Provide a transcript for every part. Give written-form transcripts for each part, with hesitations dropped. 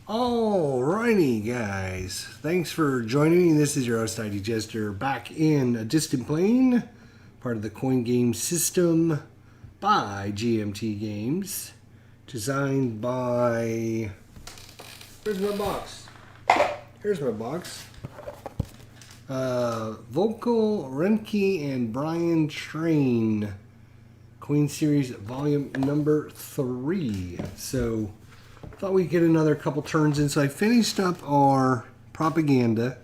Alrighty, guys. Thanks for joining me. This is your host, ID Jester, back in a distant plane, part of the coin game system by GMT Games, designed by. Where's my box? Here's my box. Volko Renke and Brian Train, Coin Series Volume number 3. So, thought we'd get another couple turns in. So I finished up our propaganda.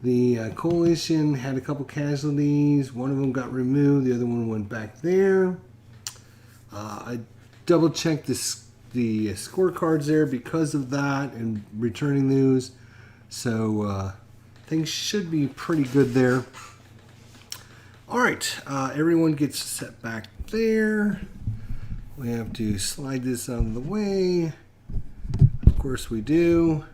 The coalition had a couple casualties. One of them got removed. The other one went back there. I double checked the scorecards there because of that and returning those. So things should be pretty good there. All right, everyone gets set back there. We have to slide this out of the way. Of course we do.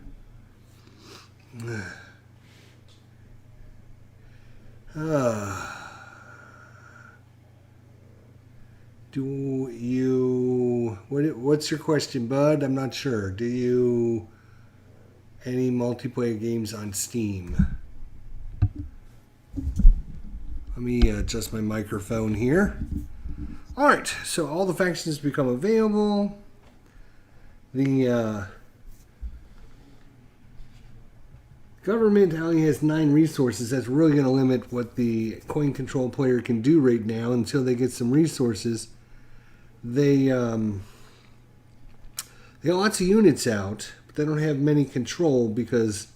Do you... What's your question, bud? I'm not sure. Do you... Any multiplayer games on Steam? Let me adjust my microphone here. Alright, so all the factions become available. The government only has 9 resources. That's really going to limit what the coin control player can do right now until they get some resources. They got lots of units out, but they don't have many control because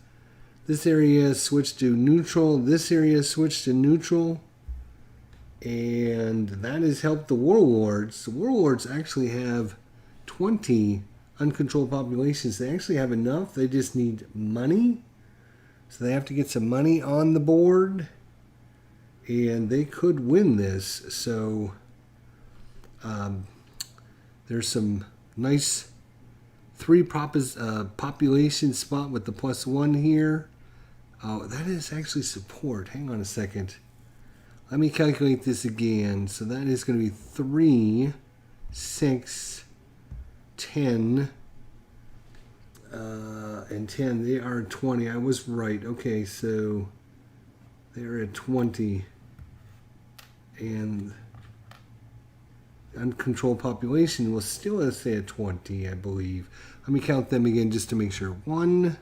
this area switched to neutral, this area switched to neutral, and that has helped the warlords. The warlords actually have 20 uncontrolled populations. They actually have enough. They just need money. So they have to get some money on the board, and they could win this. So there's some nice 3 population spot with the +1 here. Oh, that is actually support. Hang on a second. Let me calculate this again. So that is going to be 3, 6, 10, and 10. They are 20. I was right. Okay, so they're at 20. And uncontrolled population will still stay at 20, I believe. Let me count them again just to make sure. 1,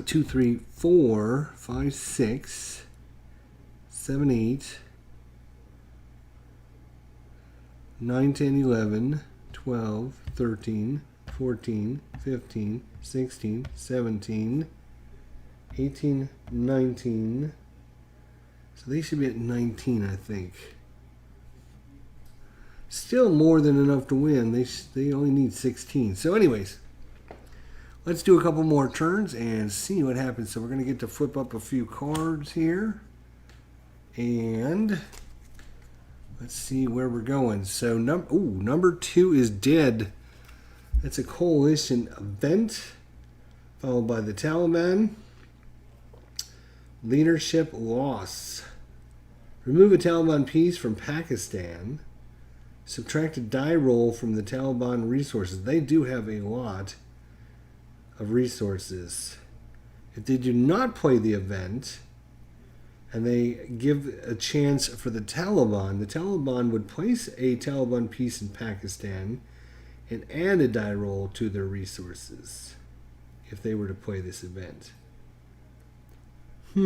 2, 3, 4, 5, 6, 7, 8, 9, 10, 11, 12, 13, 14, 15, 16, 17, 18, 19. So they should be at 19, I think. Still more than enough to win. They only need 16. So anyways, let's do a couple more turns and see what happens. So we're going to get to flip up a few cards here. And let's see where we're going. So number 2 is dead. That's a coalition event, followed by the Taliban. Leadership loss. Remove a Taliban piece from Pakistan. Subtract a die roll from the Taliban resources. They do have a lot of resources. If they do not play the event, and they give a chance for the Taliban would place a Taliban piece in Pakistan and add a die roll to their resources if they were to play this event. They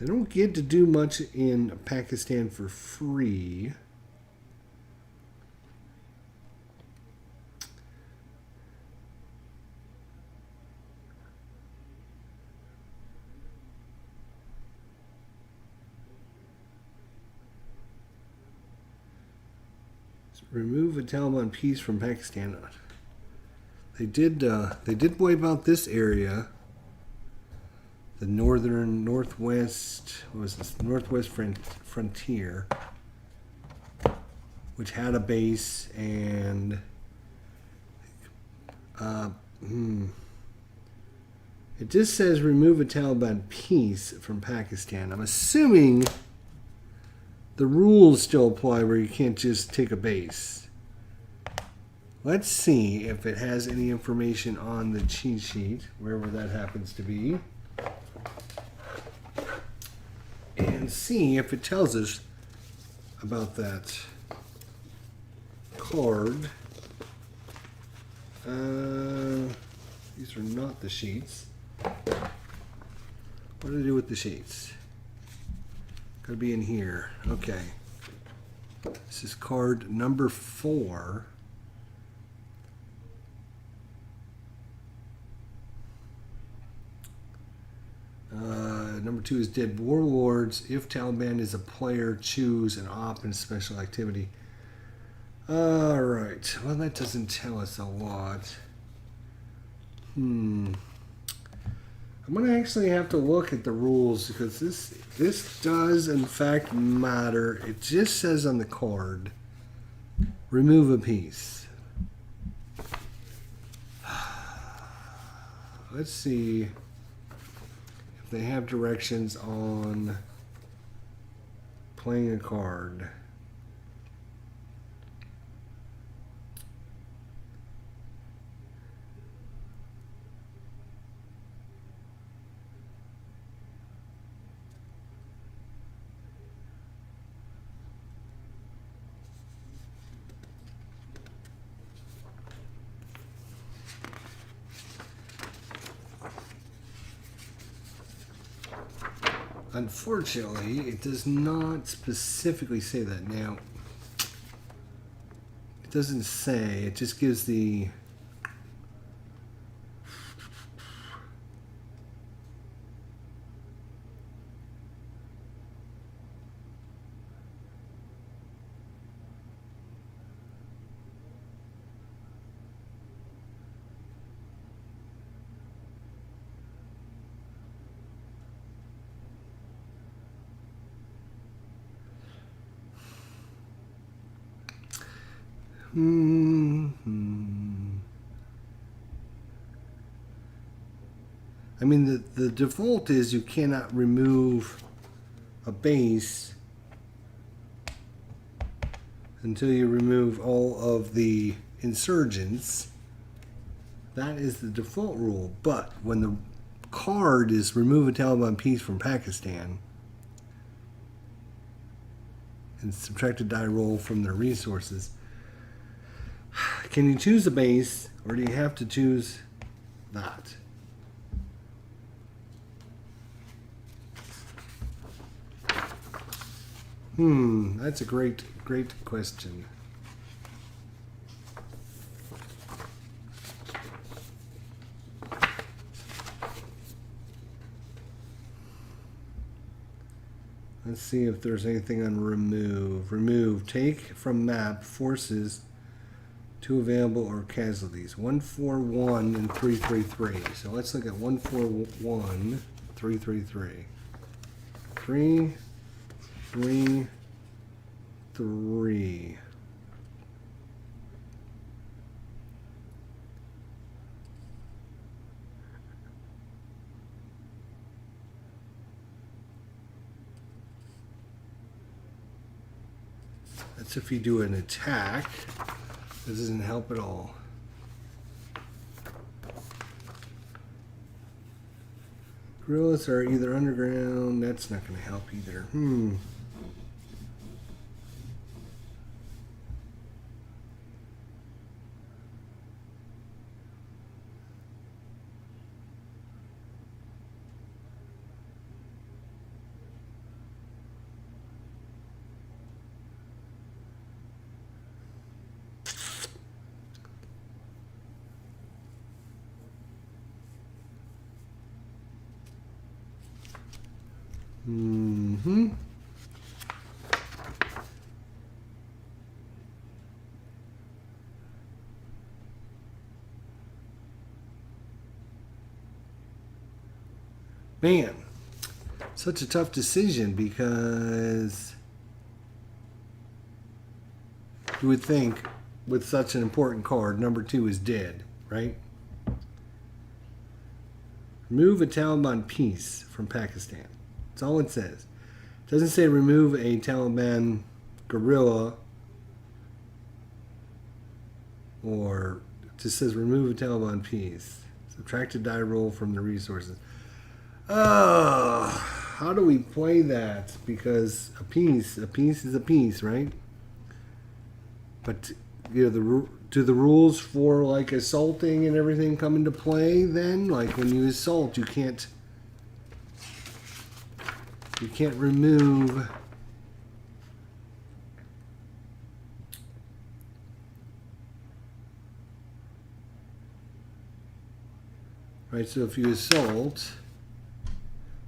don't get to do much in Pakistan for free. Remove a Taliban piece from Pakistan. They did wipe out this area, the northwest frontier, which had a base, and it just says remove a Taliban piece from Pakistan. I'm assuming the rules still apply where you can't just take a base. Let's see if it has any information on the cheat sheet, wherever that happens to be. And see if it tells us about that card. These are not the sheets. What do I do with the sheets? Gotta be in here. Okay. This is card number 4. Number 2 is Dead Warlords. If Taliban is a player, choose an op in special activity. Alright. Well, that doesn't tell us a lot. I'm going to actually have to look at the rules because this does in fact matter. It just says on the card, remove a piece. Let's see if they have directions on playing a card. Unfortunately, it does not specifically say that. Now, it doesn't say, it just gives the I mean, the default is you cannot remove a base until you remove all of the insurgents. That is the default rule. But when the card is remove a Taliban piece from Pakistan and subtract a die roll from their resources, can you choose a base or do you have to choose that? That's a great question. Let's see if there's anything on remove. Remove. Take from map forces to available or casualties. 141 and 333. So let's look at 141, 333. 3, 3, 3. That's if you do an attack. This doesn't help at all. Guerrillas are either underground. That's not going to help either. Man, such a tough decision because you would think with such an important card, number 2 is dead, right? Remove a Taliban piece from Pakistan. That's all it says. Doesn't say remove a Taliban guerrilla, or it just says remove a Taliban piece. Subtract a die roll from the resources. How do we play that? Because a piece is a piece, right? But you know, do the rules for like assaulting and everything come into play then? Like when you assault, you can't remove. Right, so if you assault,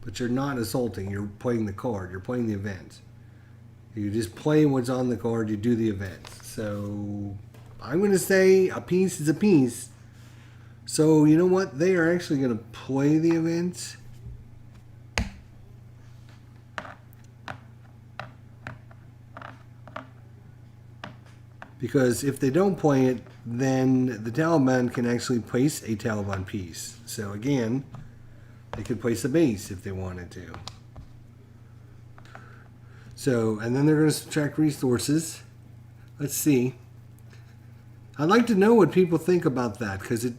but you're not assaulting, you're playing the card, you're playing the event. You just play what's on the card, you do the event. So I'm going to say a piece is a piece. So you know what? They are actually going to play the event. Because if they don't play it, then the Taliban can actually place a Taliban piece. So again, they could place a base if they wanted to. So, and then they're going to subtract resources. Let's see. I'd like to know what people think about that, because do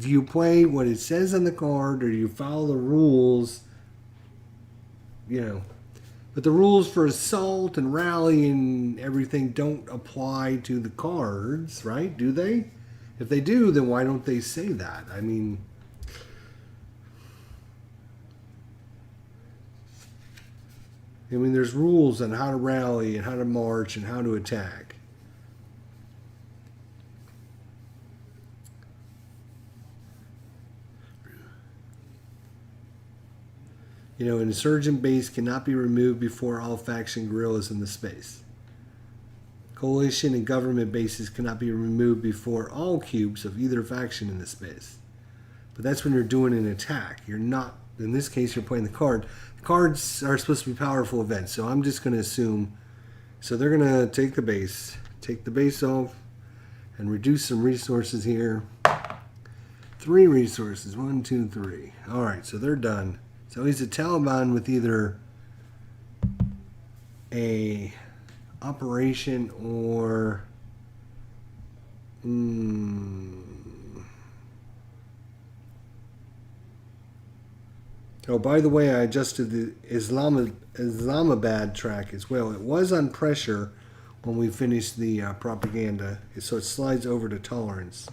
you play what it says on the card, or do you follow the rules? You know, but the rules for assault and rally and everything don't apply to the cards, right? Do they? If they do, then why don't they say that? I mean, there's rules on how to rally and how to march and how to attack. You know, an insurgent base cannot be removed before all faction guerrillas in the space. Coalition and government bases cannot be removed before all cubes of either faction in the space. But that's when you're doing an attack. You're not, in this case, you're playing the card. The cards are supposed to be powerful events, so I'm just going to assume. So they're going to take the base off, and reduce some resources here. 3 resources, 1, 2, 3. All right, so they're done. So he's a Taliban with either a operation or oh, by the way, I adjusted the Islamabad track as well. It was on pressure when we finished the propaganda, so it slides over to tolerance.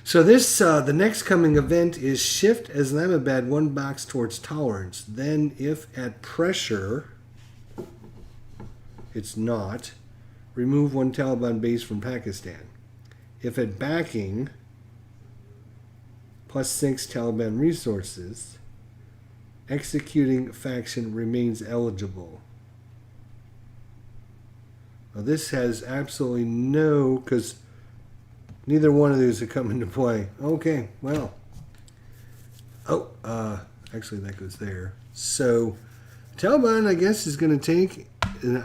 So this, the next coming event is shift Islamabad 1 box towards tolerance. Then if at pressure, it's not, remove 1 Taliban base from Pakistan. If at backing, +6 Taliban resources, executing faction remains eligible. Now this has absolutely no, because neither one of these are coming into play. Okay, well. Actually that goes there. So, Taliban, I guess, is going to take an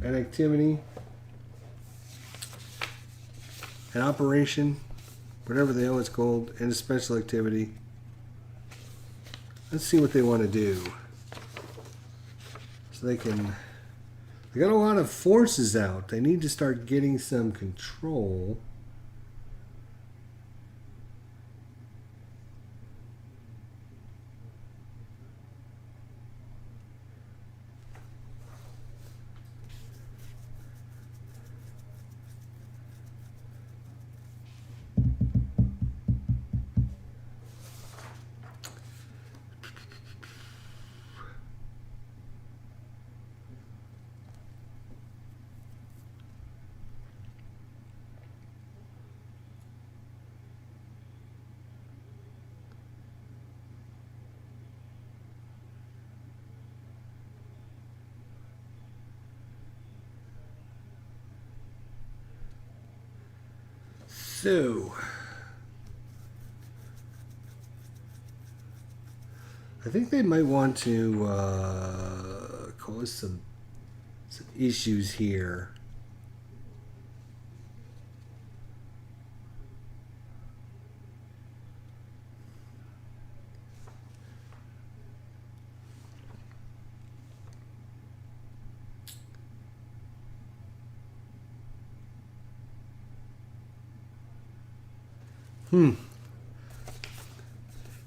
activity, an operation, whatever the hell it's called, and a special activity. Let's see what they want to do. So they got a lot of forces out. They need to start getting some control. So, I think they might want to cause some issues here.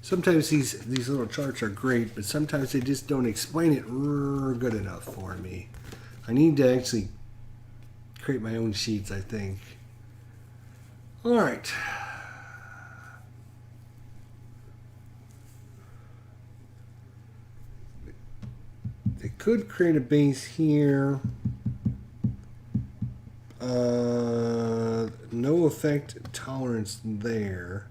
Sometimes these little charts are great, but sometimes they just don't explain it good enough for me. I need to actually create my own sheets, I think. All right. They could create a base here. No effect tolerance there.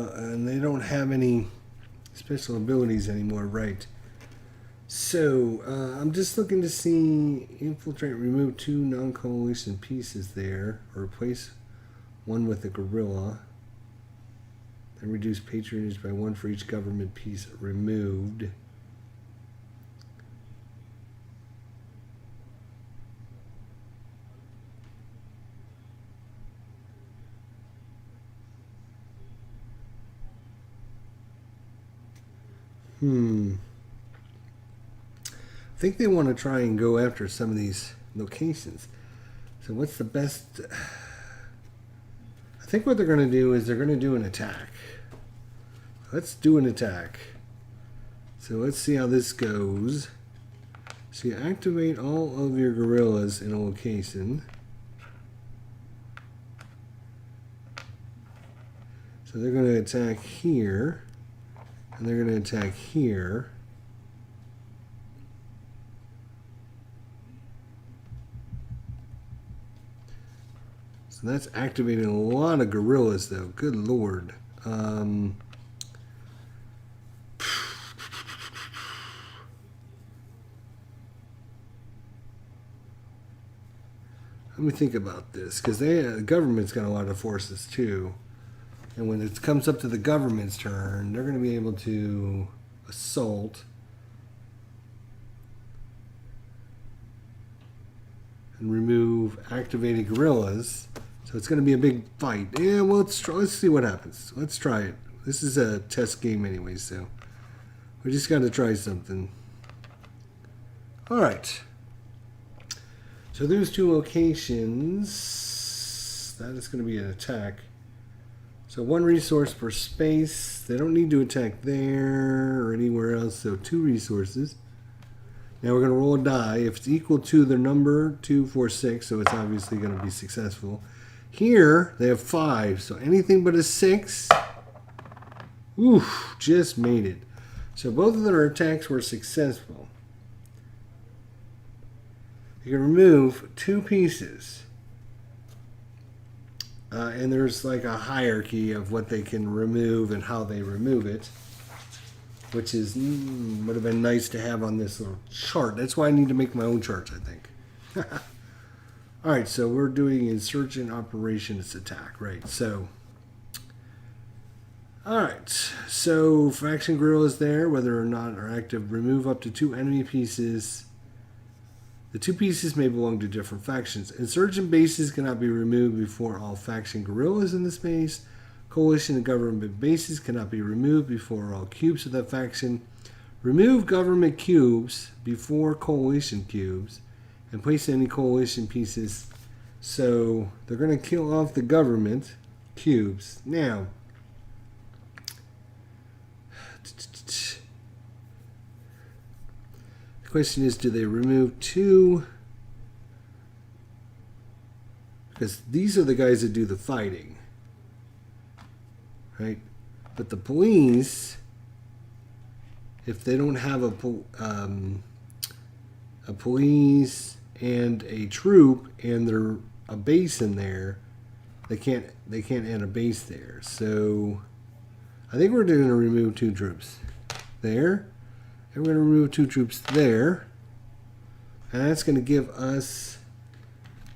And they don't have any special abilities anymore, right? So, I'm just looking to see infiltrate, remove 2 non-coalition pieces there, or replace one with a guerrilla. Then reduce patronage by 1 for each government piece removed. I think they want to try and go after some of these locations. So what's the best? I think what they're going to do is they're going to do an attack. Let's do an attack. So let's see how this goes. So you activate all of your guerrillas in a location. So they're going to attack here. And they're going to attack here. So that's activating a lot of guerrillas, though. Good lord. Let me think about this, because the government's got a lot of forces, too. And when it comes up to the government's turn, they're going to be able to assault and remove activated guerrillas. So it's going to be a big fight. Yeah, well, let's see what happens. Let's try it. This is a test game anyway, so we just got to try something. All right. So there's 2 locations. That is going to be an attack. So 1 resource per space. They don't need to attack there or anywhere else. So 2 resources. Now we're going to roll a die. If it's equal to the number 2, 4, 6, so it's obviously going to be successful. Here they have 5. So anything but a 6. Oof, just made it. So both of their attacks were successful. You can remove 2 pieces. And there's like a hierarchy of what they can remove and how they remove it, which is would have been nice to have on this little chart. That's why I need to make my own charts, I think. All right, so we're doing insurgent operations attack, right? So, all right, so faction guerrillas there, whether or not are active, remove up to 2 enemy pieces. The 2 pieces may belong to different factions. Insurgent bases cannot be removed before all faction guerrillas in the space. Coalition and government bases cannot be removed before all cubes of that faction. Remove government cubes before coalition cubes and place any coalition pieces. So they're going to kill off the government cubes. Now, the question is, do they remove 2? Because these are the guys that do the fighting, right? But the police, if they don't have a police and a troop and they're a base in there, they can't add a base there. So I think we're going to remove 2 troops there. And we're going to remove 2 troops there. And that's going to give us,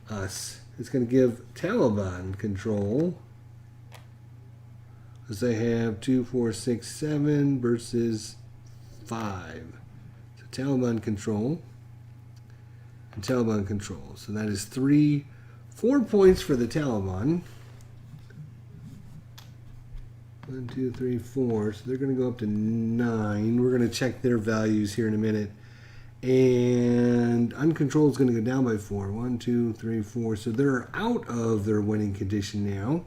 it's going to give Taliban control. Because they have 2, 4, 6, 7 versus 5. So Taliban control and Taliban control. So that is 4 points for the Taliban. 1, 2, 3, 4. So they're going to go up to 9. We're going to check their values here in a minute. And uncontrolled is going to go down by 4. 1, 2, 3, 4. So they're out of their winning condition now.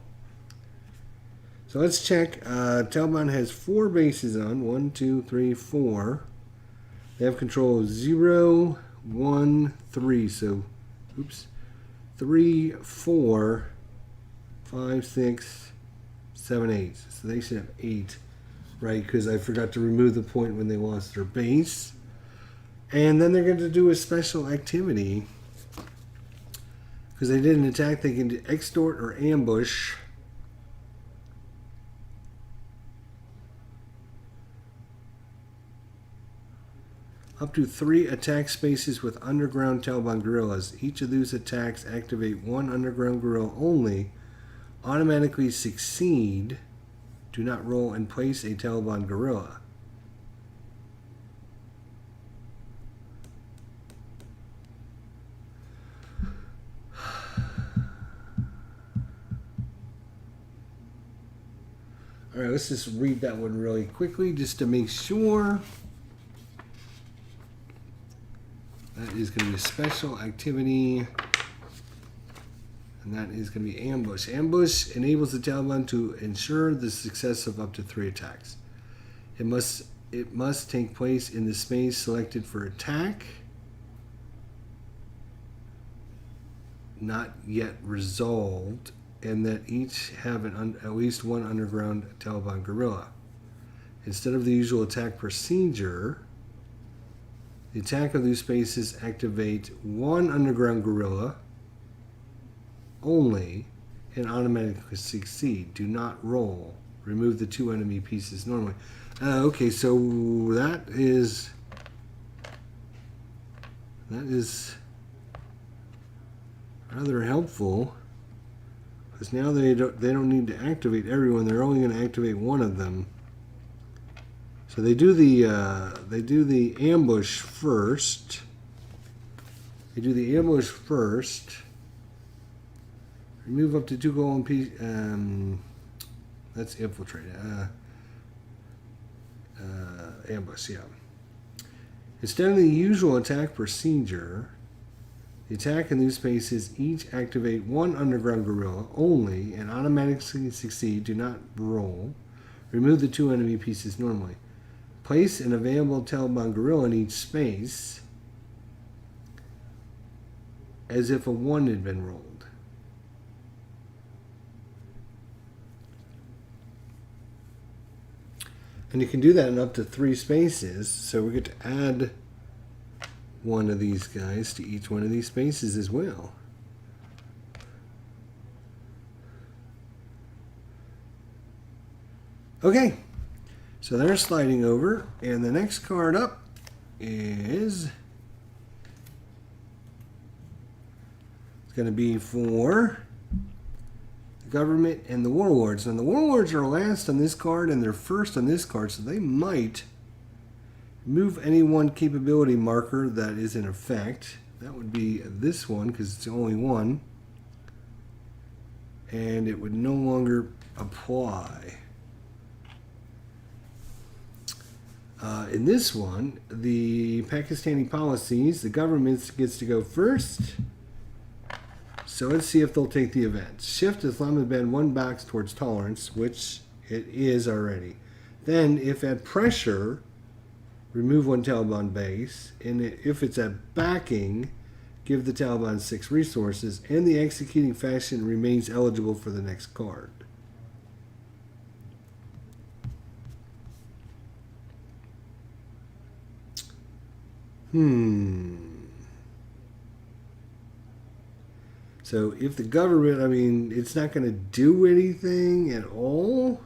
So let's check. Taliban has 4 bases on. 1, 2, 3, 4. They have control of 0, 1, 3. So, oops. 3, 4, 5, 6, 7, 8. So they should have 8, right? Because I forgot to remove the point when they lost their base. And then they're going to do a special activity. Because they didn't attack, they can extort or ambush. Up to 3 attack spaces with underground Taliban guerrillas. Each of those attacks activate 1 underground guerrilla only. Automatically succeed. Do not roll and place a Taliban guerrilla. All right, let's just read that one really quickly just to make sure. That is going to be a special activity. And that is going to be ambush. Ambush enables the Taliban to ensure the success of up to 3 attacks. It must take place in the space selected for attack. Not yet resolved. And that each have at least 1 underground Taliban guerrilla. Instead of the usual attack procedure, the attack of these spaces activate 1 underground guerrilla only and automatically succeed. Do not roll. Remove the 2 enemy pieces normally. Okay, so that is rather helpful. Because now they don't need to activate everyone. They're only going to activate 1 of them. So they do the ambush first. They do the ambush first. Remove up to 2 golden pieces. That's infiltrate. Ambush, yeah. Instead of the usual attack procedure, the attack in these spaces each activate 1 underground guerrilla only and automatically succeed. Do not roll. Remove the 2 enemy pieces normally. Place an available Taliban guerrilla in each space as if a 1 had been rolled. And you can do that in up to 3 spaces. So we get to add 1 of these guys to each one of these spaces as well. Okay, so they're sliding over, and the next card up is going to be for the government and the warlords. And the warlords are last on this card, and they're first on this card, so they might move any 1 capability marker that is in effect. That would be this one, because it's only 1. And it would no longer apply. In this one, the Pakistani policies, the government gets to go first. So let's see if they'll take the event. Shift Islamabad 1 box towards tolerance, which it is already. Then, if at pressure, remove 1 Taliban base, and if it's at backing, give the Taliban 6 resources, and the executing faction remains eligible for the next card. So if the government, I mean, it's not going to do anything at all.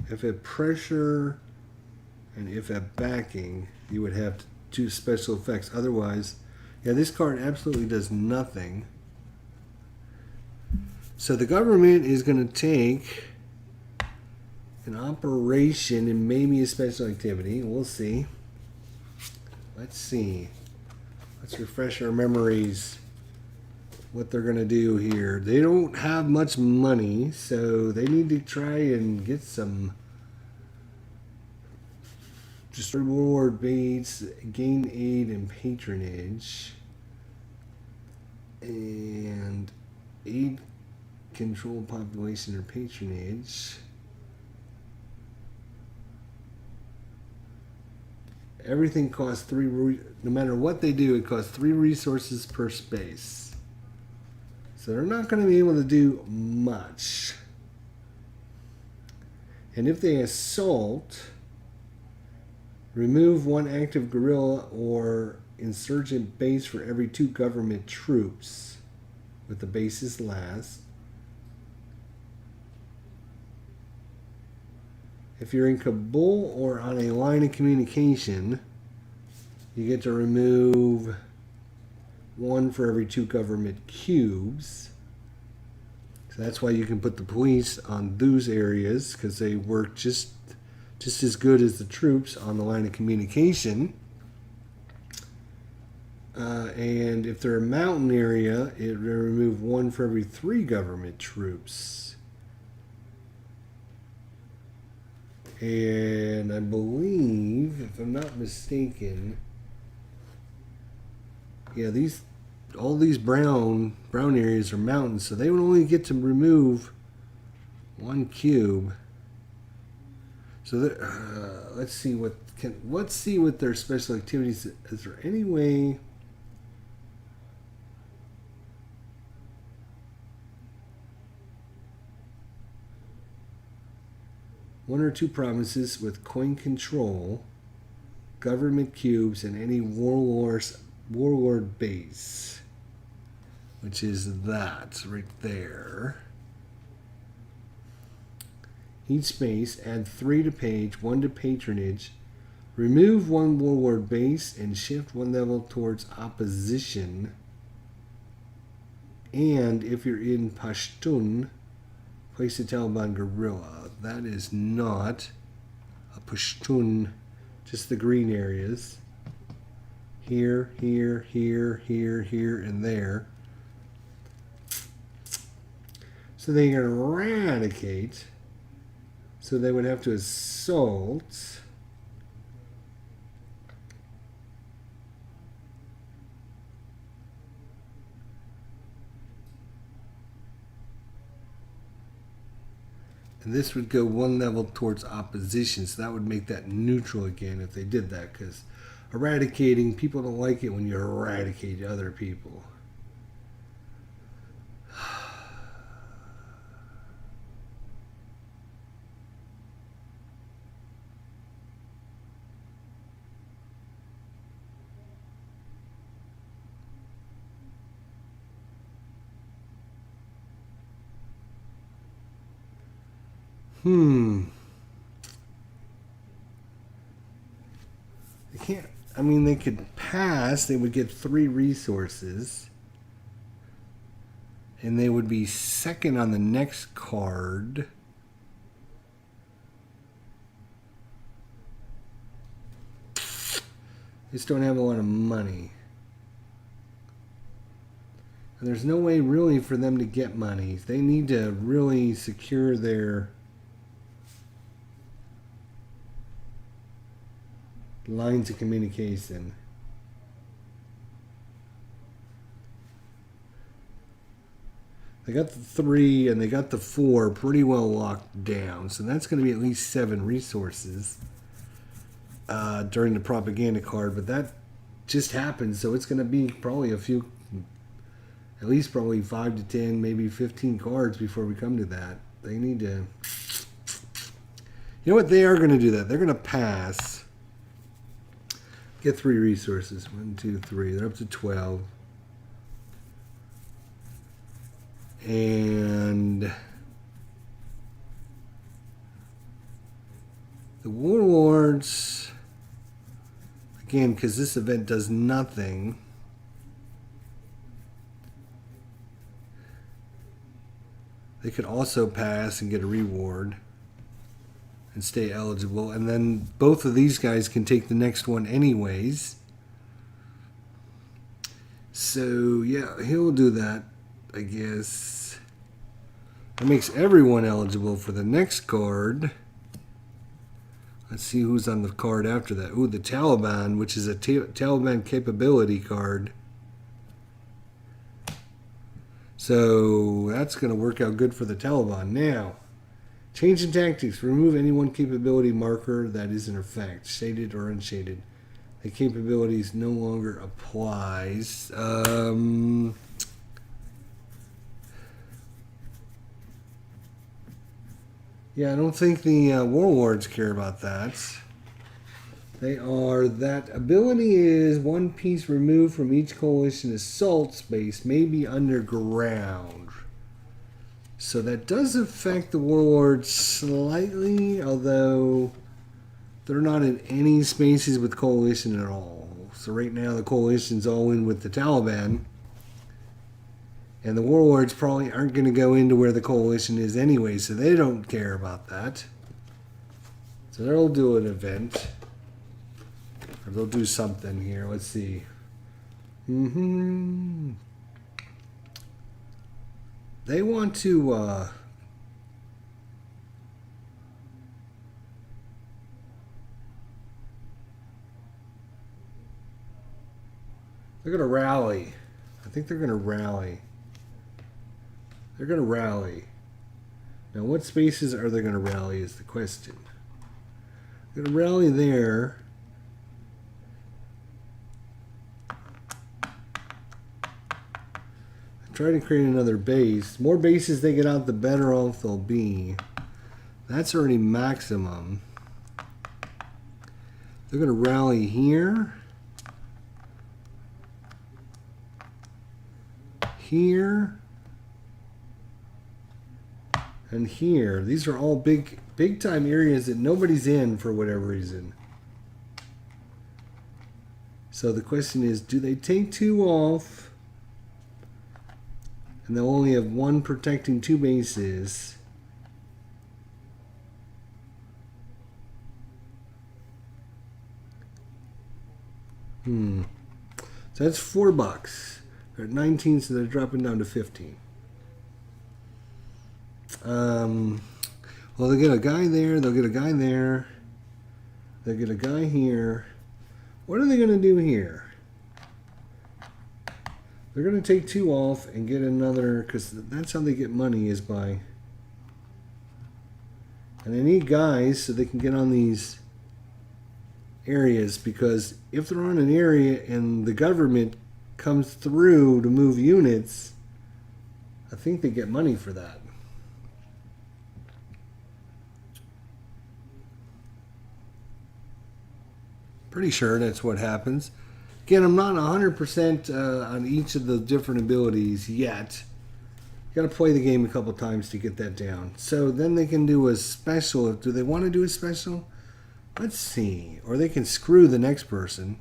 If at pressure and if at backing, you would have 2 special effects. Otherwise, yeah, this card absolutely does nothing. So the government is going to take an operation and maybe a special activity. We'll see. Let's see. Let's refresh our memories what they're going to do here. They don't have much money, so they need to try and get some just reward base, gain aid and patronage, and aid control population or patronage. Everything costs 3, no matter what they do, it costs 3 resources per space. So they're not going to be able to do much. And if they assault, remove 1 active guerrilla or insurgent base for every 2 government troops, with the bases last. If you're in Kabul or on a line of communication, you get to remove 1 for every 2 government cubes. So that's why you can put the police on those areas, because they work just as good as the troops on the line of communication. And if they're a mountain area, it will remove 1 for every 3 government troops. And I believe, if I'm not mistaken, yeah, all these brown areas are mountains, so they would only get to remove 1 cube. So let's see what their special activities. Is there any way? One or 2 provinces with coin control, government cubes, and any warlord base, which is that right there. Each space, add 3 to page, 1 to patronage, remove 1 warlord base, and shift 1 level towards opposition. And if you're in Pashtun, place a Taliban guerrilla. That is not a Pashtun, just the green areas. Here, here, here, here, here, and there. So they can eradicate. So they would have to assault. And this would go 1 level towards opposition, so that would make that neutral again if they did that, because eradicating, people don't like it when you eradicate other people. They can't. I mean, they could pass. They would get 3 resources. And they would be second on the next card. They just don't have a lot of money. And there's no way really for them to get money. They need to really secure their lines of communication. They got the 3 and they got the 4 pretty well locked down. So that's going to be at least 7 resources during the propaganda card. But that just happened. So it's going to be probably a few, at least probably 5 to 10, maybe 15 cards before we come to that. They need to... You know what? They are going to do that. They're going to pass. Get 3 resources. 1, 2, 3. They're up to 12. And the warlords, again, because this event does nothing. they could also pass and get a reward and stay eligible. And then both of these guys can take the next one anyways. So, yeah, he'll do that, I guess. That makes everyone eligible for the next card. Let's see who's on the card after that. Ooh, the Taliban, which is a Taliban capability card. So that's going to work out good for the Taliban. Now, change in tactics. Remove any one capability marker that is in effect, shaded or unshaded. The capabilities no longer applies. Yeah, I don't think the warlords care about that. They are that ability is one piece removed from each coalition assault space, may be underground. So that does affect the warlords slightly, although they're not in any spaces with coalition at all. So right now the coalition's all in with the Taliban. And the warlords probably aren't going to go into where the coalition is anyway, so they don't care about that. So they'll do an event. Or they'll do something here. Let's see. They want to... they're going to rally. I think they're going to rally. They're going to rally. Now, what spaces are they going to rally is the question. They're going to rally there. Try to create another base. More bases they get out, the better off they'll be. That's already maximum. They're going to rally here. Here. And here. These are all big time areas that nobody's in for whatever reason. So the question is, do they take two off? And they'll only have one protecting two bases. So that's $4. They're at 19, so they're dropping down to 15. Well, they'll get a guy there. They'll get a guy there. They'll get a guy here. What are they going to do here? They're going to take two off and get another, because that's how they get money, is by... And they need guys so they can get on these areas, because if they're on an area and the government comes through to move units, I think they get money for that. Pretty sure that's what happens. Again, I'm not 100% on each of the different abilities yet. You got to play the game a couple times to get that down. So then they can do a special. Do they want to do a special? Let's see. Or they can screw the next person.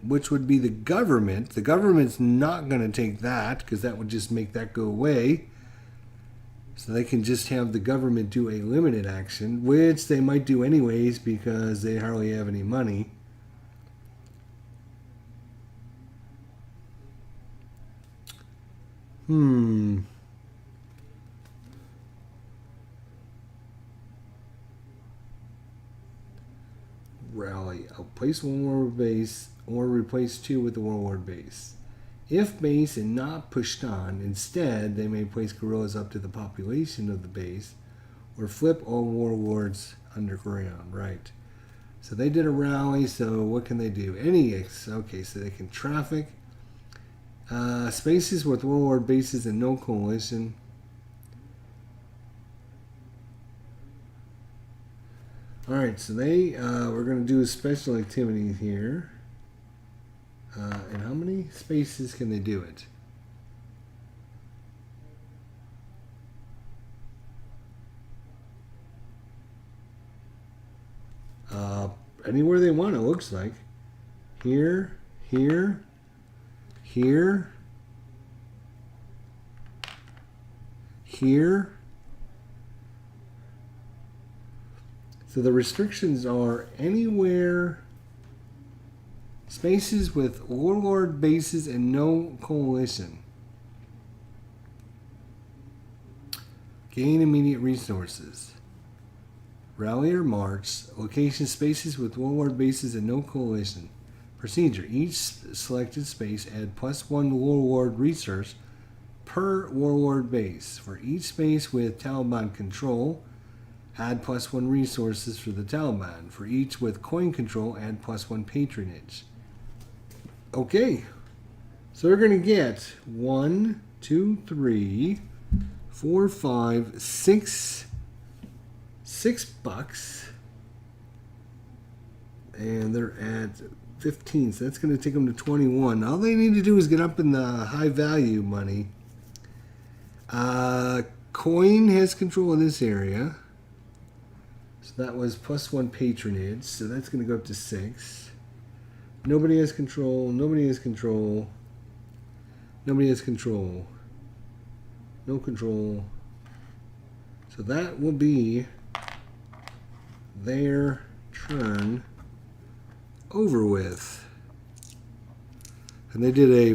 Which would be the government. The government's not going to take that, because that would just make that go away. So they can just have the government do a limited action, which they might do anyways because they hardly have any money. Rally. I'll place one warlord base or replace two with the warlord base. If base and not pushed on, instead they may place guerrillas up to the population of the base or flip all warlords underground. Right. So they did a rally, so what can they do? Okay, so they can traffic. Spaces with warlord bases and no coalition. Alright, so we're going to do a special activity here. And how many spaces can they do it? Anywhere they want, it looks like. Here, here, here, here. So the restrictions are anywhere, spaces with warlord bases and no coalition. Gain immediate resources. Rally or march. Location spaces with warlord bases and no coalition. Procedure. Each selected space add +1 warlord resource per warlord base. For each space with Taliban control, add +1 resources for the Taliban. For each with coin control, add +1 patronage. Okay. So we're going to get 1, 2, 3, 4, 5, 6 $6. And they're at 15, so that's going to take them to 21. All they need to do is get up in the high value money. Coin has control of this area. So that was +1 patronage. So that's going to go up to 6. Nobody has control. Nobody has control. Nobody has control. No control. So that will be their turn over with. And they did a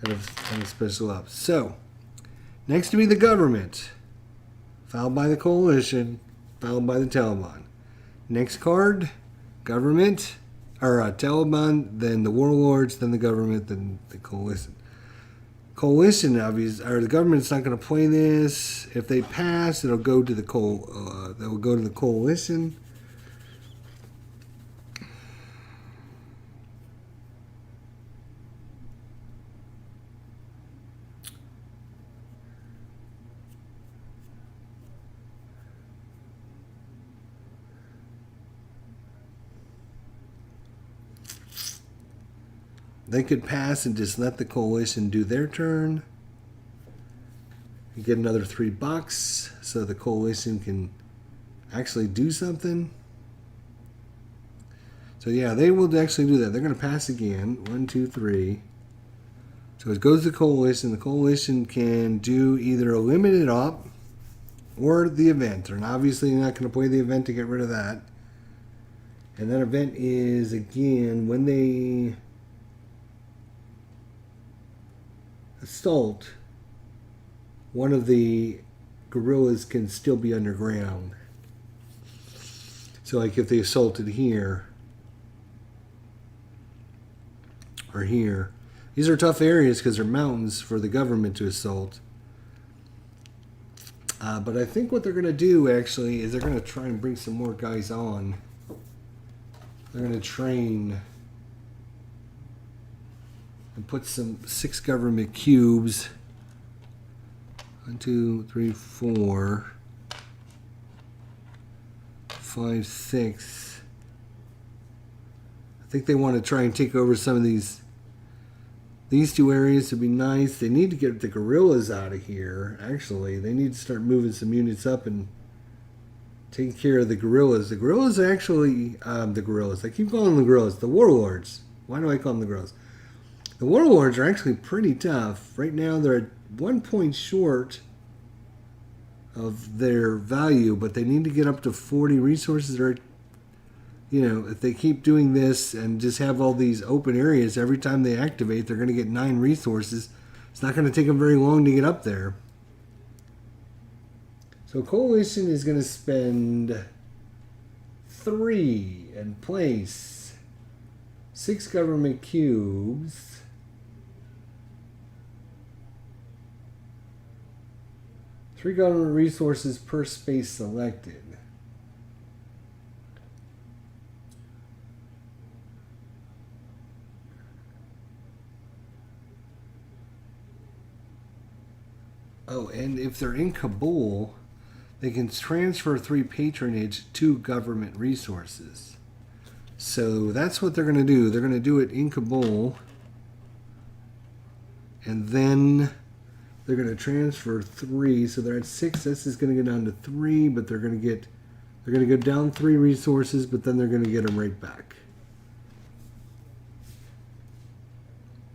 kind of special up. So, next to be the government, followed by the coalition, followed by the Taliban. Next card, government, or Taliban, then the warlords, then the government, then the coalition. Coalition, obviously, or the government's not going to play this. If they pass, it'll go to the they'll go to the coalition. They could pass and just let the coalition do their turn. You get another $3 so the coalition can actually do something. So yeah, they will actually do that. They're going to pass again. 1, 2, 3. So it goes to the coalition. The coalition can do either a limited op or the event. And obviously you're not going to play the event to get rid of that. And that event is, again, when they assault, one of the guerrillas can still be underground. So like if they assaulted here or here, these are tough areas because they're mountains for the government to assault. But I think what they're going to do actually is they're going to try and bring some more guys on. They're going to train and put some 6 government cubes. 1, 2, 3, 4, 5, 6. I think they want to try and take over some of these two areas would be nice. They need to get the guerrillas out of here. Actually, they need to start moving some units up and taking care of the guerrillas. The guerrillas are actually the guerrillas. I keep calling them the guerrillas. The warlords. Why do I call them the guerrillas? The warlords are actually pretty tough. Right now they're at 1 point short of their value, but they need to get up to 40 resources. Or, if they keep doing this and just have all these open areas, every time they activate, they're going to get 9 resources. It's not going to take them very long to get up there. So Coalition is going to spend 3 and place 6 government cubes. Three government resources per space selected. Oh, and if they're in Kabul, they can transfer 3 patronage to government resources. So that's what they're going to do. They're going to do it in Kabul. And then they're going to transfer 3, so they're at 6. This is going to go down to 3, but they're going to go down 3 resources, but then they're going to get them right back.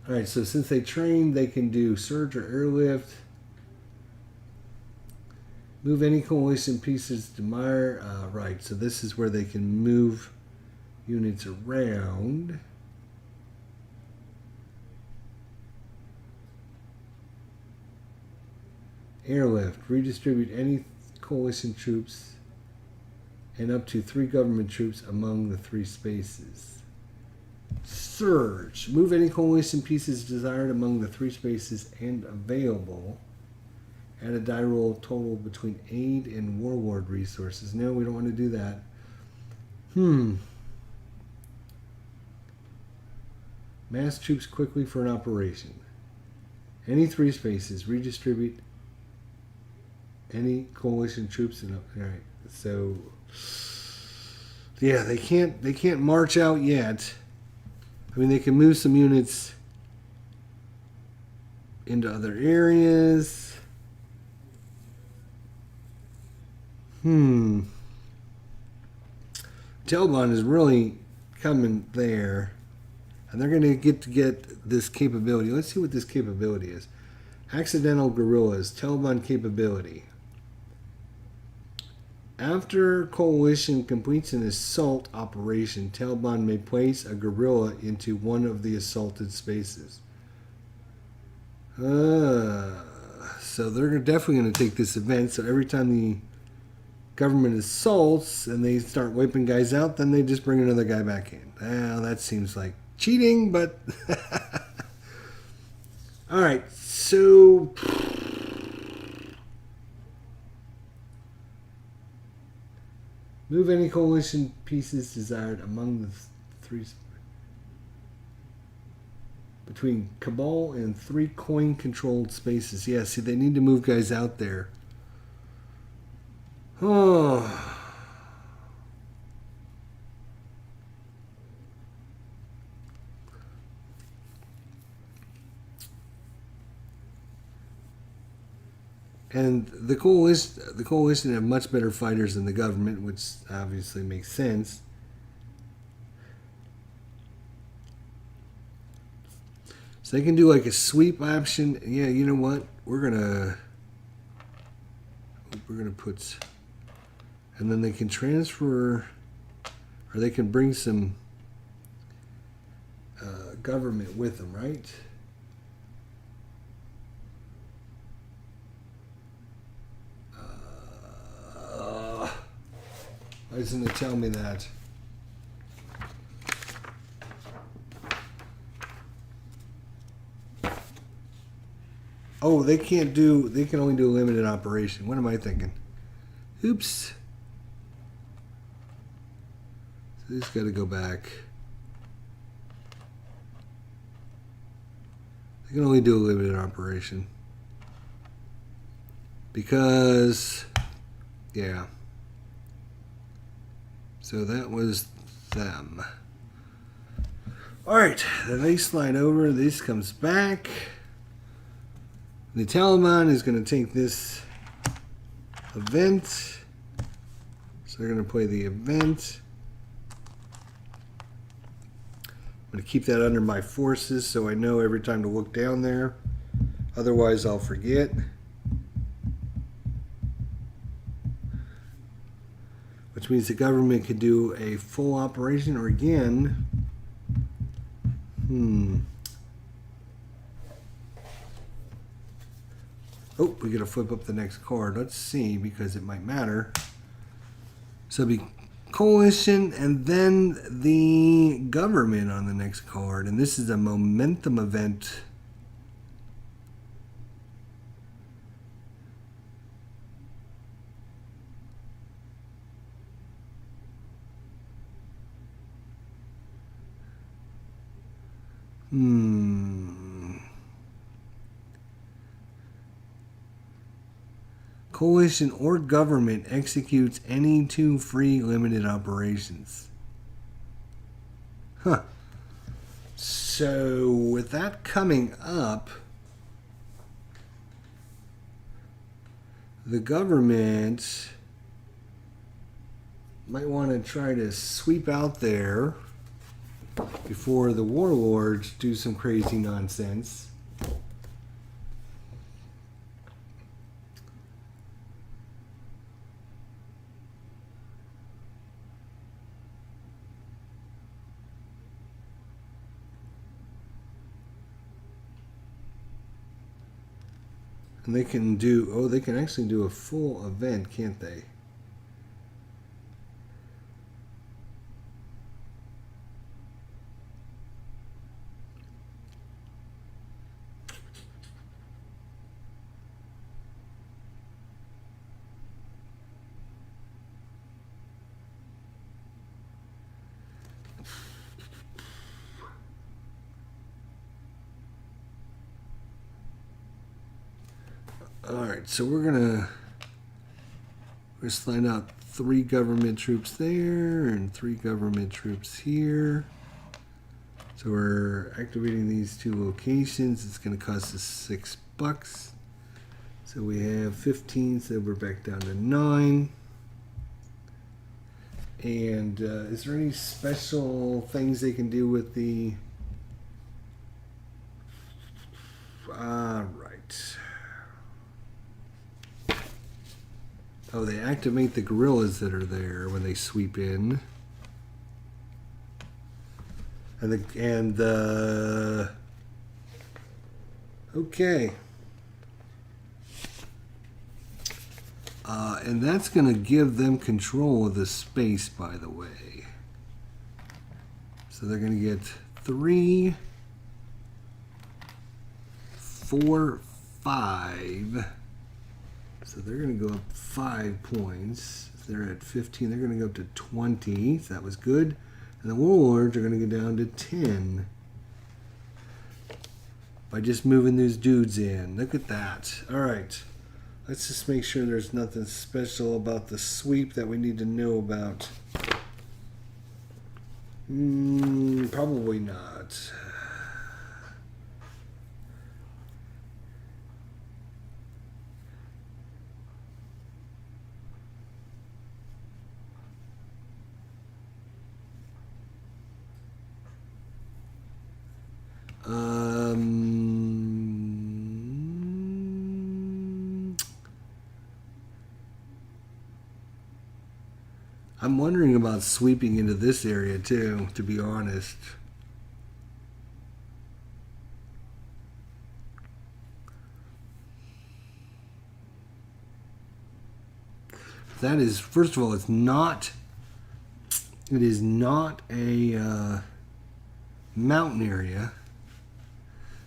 All right, so since they trained, they can do surge or airlift. Move any coalition pieces to Meyer. Right, so this is where they can move units around. Airlift. Redistribute any coalition troops and up to 3 government troops among the 3 spaces. Surge. Move any coalition pieces desired among the 3 spaces and available. Add a die roll total between aid and warlord resources. No, we don't want to do that. Mass troops quickly for an operation. Any 3 spaces. Redistribute any coalition troops. Alright, so yeah, they can't march out yet. I mean, they can move some units into other areas. Taliban is really coming there. And they're going to get this capability. Let's see what this capability is. Accidental guerrillas. Taliban capability. After coalition completes an assault operation, Taliban may place a guerrilla into one of the assaulted spaces. So they're definitely going to take this event. So every time the government assaults and they start wiping guys out, then they just bring another guy back in. Well, that seems like cheating, but all right. So move any coalition pieces desired among the 3 between Cabal and 3 coin-controlled spaces. Yeah, see, they need to move guys out there. Oh. And the coalition have much better fighters than the government, which obviously makes sense. So they can do like a sweep option. Yeah, you know what? We're gonna put, and then they can transfer, or they can bring some government with them, right? Why doesn't it tell me that? Oh, they can only do a limited operation. What am I thinking? Oops. So this got to go back. They can only do a limited operation. Because, yeah. So that was them. Alright, then they slide over. This comes back. The Taliban is going to take this event. So they're going to play the event. I'm going to keep that under my forces so I know every time to look down there. Otherwise, I'll forget. Which means the government could do a full operation, or again, oh, we got to flip up the next card. Let's see, because it might matter. So it'll be coalition and then the government on the next card. And this is a momentum event. Coalition or government executes any 2 free limited operations. Huh. So with that coming up, the government might want to try to sweep out there before the warlords do some crazy nonsense. And they can do, oh, they can actually do a full event, can't they? Alright, so we're gonna slide out 3 government troops there and 3 government troops here. So we're activating these 2 locations. It's gonna cost us $6. So we have 15, so we're back down to 9. And is there any special things they can do with the... right. Oh, they activate the guerrillas that are there when they sweep in. Okay. And that's going to give them control of the space, by the way. So they're going to get 3, 4, 5. So they're going to go up 5 points. If they're at 15, they're going to go up to 20. So that was good. And the warlords are going to go down to 10. By just moving those dudes in. Look at that. All right. Let's just make sure there's nothing special about the sweep that we need to know about. Probably not. I'm wondering about sweeping into this area too, to be honest. That is, first of all, it is not a mountain area.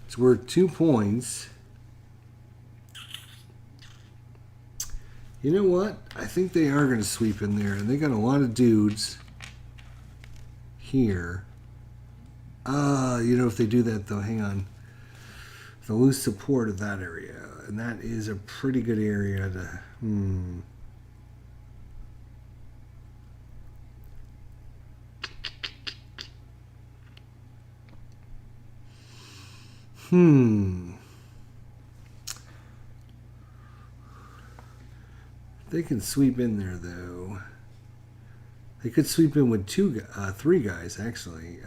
It's worth 2 points. You know what? I think they are going to sweep in there. And they got a lot of dudes here. You know, if they do that, though, hang on. They'll lose support of that area. And that is a pretty good area to... They can sweep in there, though. They could sweep in with 3 guys, actually.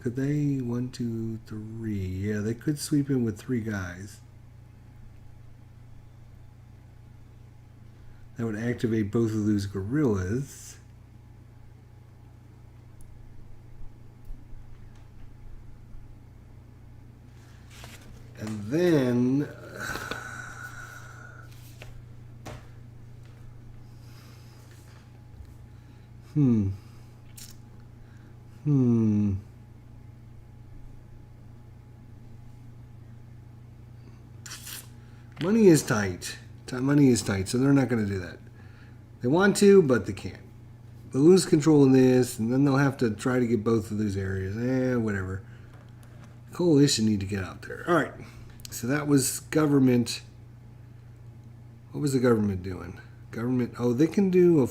Could they? 1, 2, 3. Yeah, they could sweep in with 3 guys. That would activate both of those guerrillas. And then... Money is tight. Money is tight, so they're not going to do that. They want to, but they can't. They'll lose control of this, and then they'll have to try to get both of those areas. Whatever. Coalition need to get out there. All right. So that was government. What was the government doing? Government. Oh, they can do a...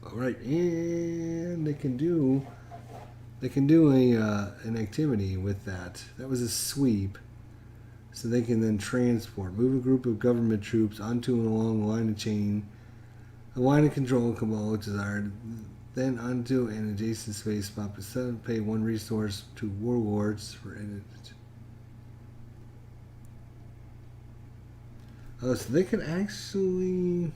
All right, and they can do an activity with that. That was a sweep, so they can then transport, move a group of government troops onto and along a line of chain, a line of control cabal desired, then onto an adjacent space spot. Pay 1 resource to warlords for it. Oh, so they can actually.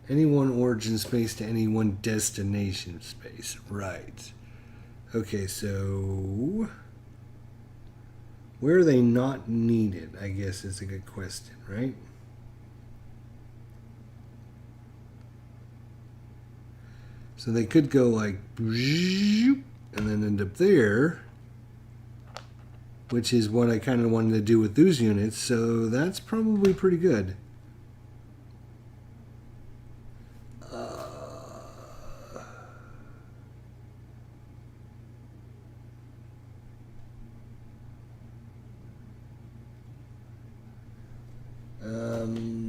Any one origin space to any one destination space. Right. Okay, so where are they not needed, I guess is a good question, right? So they could go like and then end up there, which is what I kind of wanted to do with those units, so that's probably pretty good.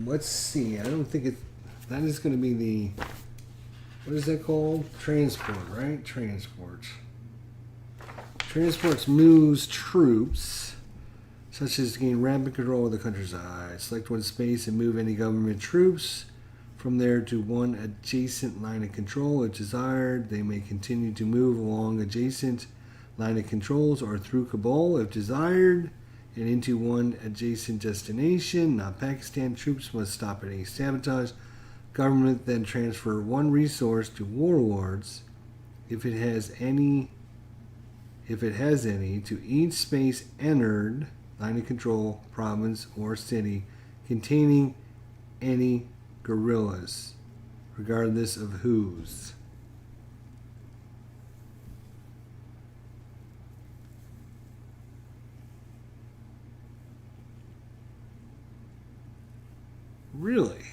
Let's see. I don't think that is going to be the, what is that called? Transport, right? Transport. Transports moves troops, such as to gain rapid control of the countryside. Select one space and move any government troops from there to one adjacent line of control if desired. They may continue to move along adjacent line of controls or through Kabul if desired, and into one adjacent destination. Not Pakistan. Troops must stop at any sabotage. Government then transfer one resource to warlords if it has any, to each space entered, line of control, province, or city containing any guerrillas, regardless of whose. Really?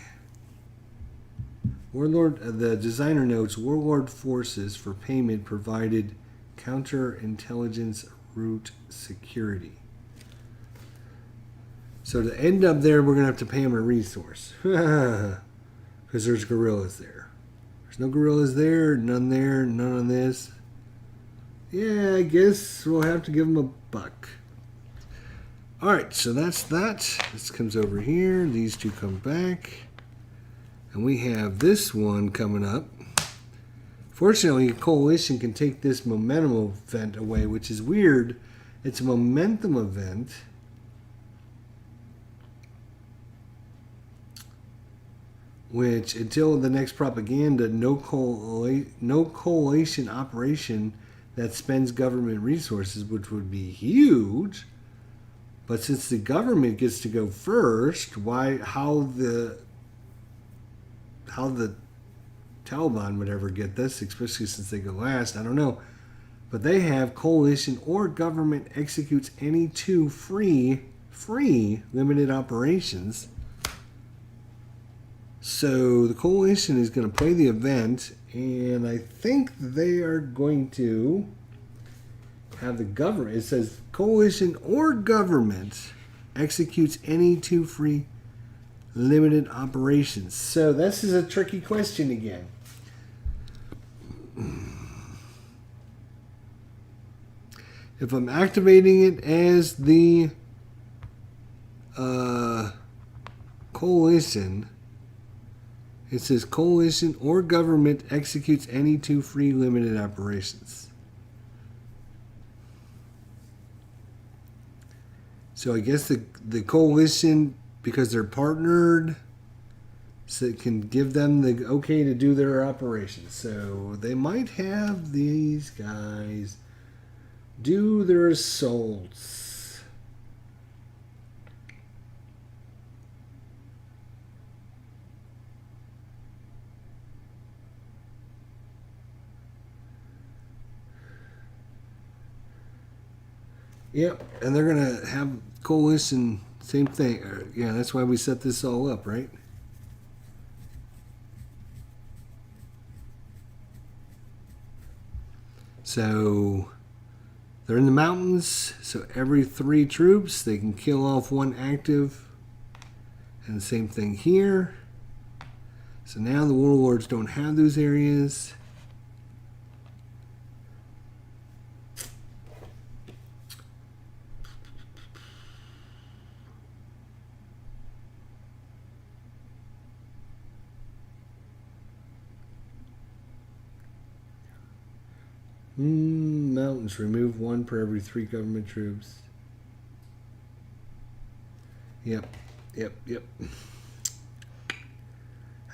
Warlord, the designer notes, warlord forces for payment provided counterintelligence route security. So to end up there, we're going to have to pay them a resource. Because there's guerrillas there. There's no guerrillas there, none on this. Yeah, I guess we'll have to give them a buck. Alright, so that's that. This comes over here. These two come back. And we have this one coming up. Fortunately, a coalition can take this momentum event away, which is weird. It's a momentum event. Which, until the next propaganda, no coalition operation that spends government resources, which would be huge. But since the government gets to go first, how the Taliban would ever get this, especially since they go last, I don't know. But they have coalition or government executes any two free limited operations. So the coalition is going to play the event, and I think they are going to have the government. It says coalition or government executes any two free limited operations. So this is a tricky question again. If I'm activating it as the coalition, it says coalition or government executes any two free limited operations. So I guess the coalition, because they're partnered, so it can give them the okay to do their operations. So they might have these guys do their assaults. Yep, and they're going to have coalition, same thing. Yeah, that's why we set this all up, right? So they're in the mountains, so every 3 troops, they can kill off 1 active. And the same thing here. So now the warlords don't have those areas. Mountains, remove 1 per every 3 government troops. Yep.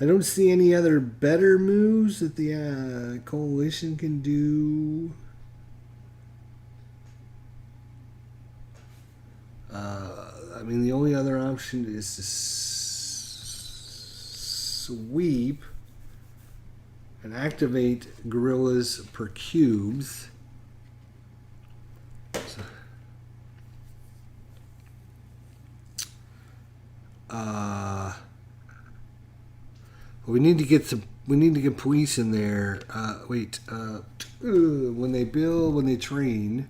I don't see any other better moves that the coalition can do. I mean, the only other option is to sweep and activate gorillas per cubes. So, we need to get some. We need to get police in there. When they build, when they train.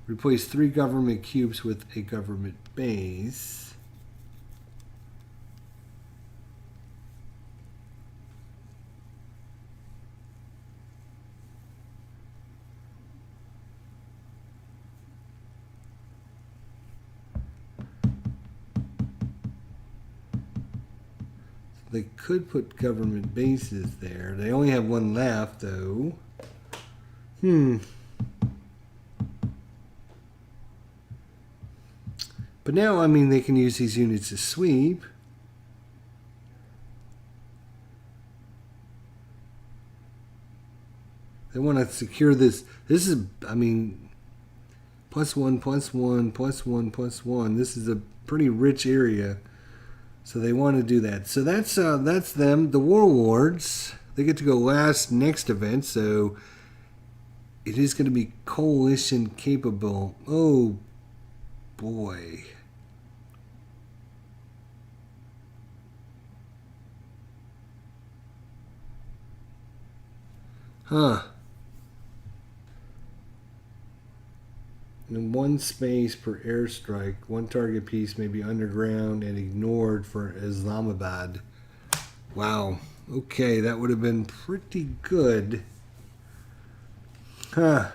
Replace 3 government cubes with a government base. They could put government bases there. They only have 1 left, though. But now, I mean, they can use these units to sweep. They want to secure this. This is, I mean, +1, +1, +1, +1. This is a pretty rich area. So they want to do that. So that's them. The warlords, they get to go last next event. So it is going to be coalition capable. Oh, boy. Huh. In 1 space per airstrike, 1 target piece may be underground and ignored for Islamabad. Wow. Okay, that would have been pretty good. Huh.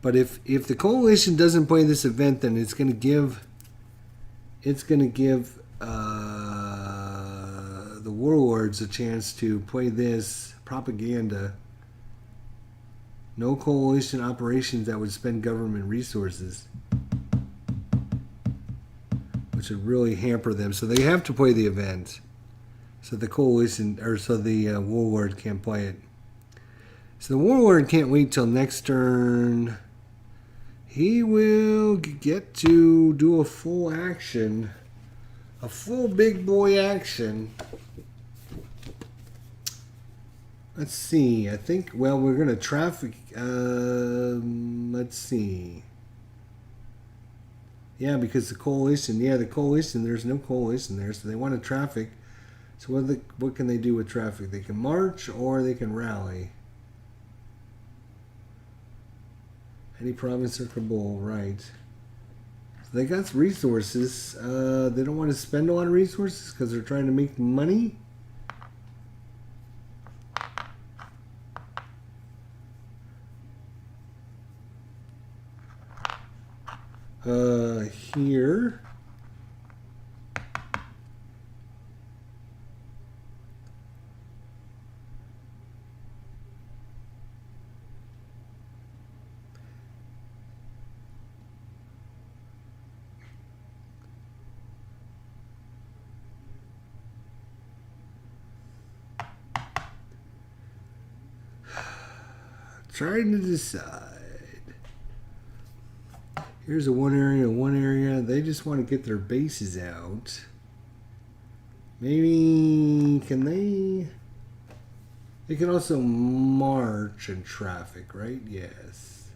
But if the coalition doesn't play this event, then it's going to give the warlords a chance to play this propaganda. No coalition operations that would spend government resources, which would really hamper them. So they have to play the event, so the coalition so the warlord can't play it. So the warlord can't wait till next turn. He will get to do a full action, a full big boy action. Let's see. I think, well, we're going to traffic. Let's see. Yeah, because the coalition. Yeah, the coalition. There's no coalition there, so they want to traffic. So what can they do with traffic? They can march or they can rally. Any province or Kabul, right. So they got resources. They don't want to spend a lot of resources because they're trying to make money. Here. Trying to decide. Here's a one area. They just want to get their bases out. Maybe, can they? They can also march and traffic, right? Yes.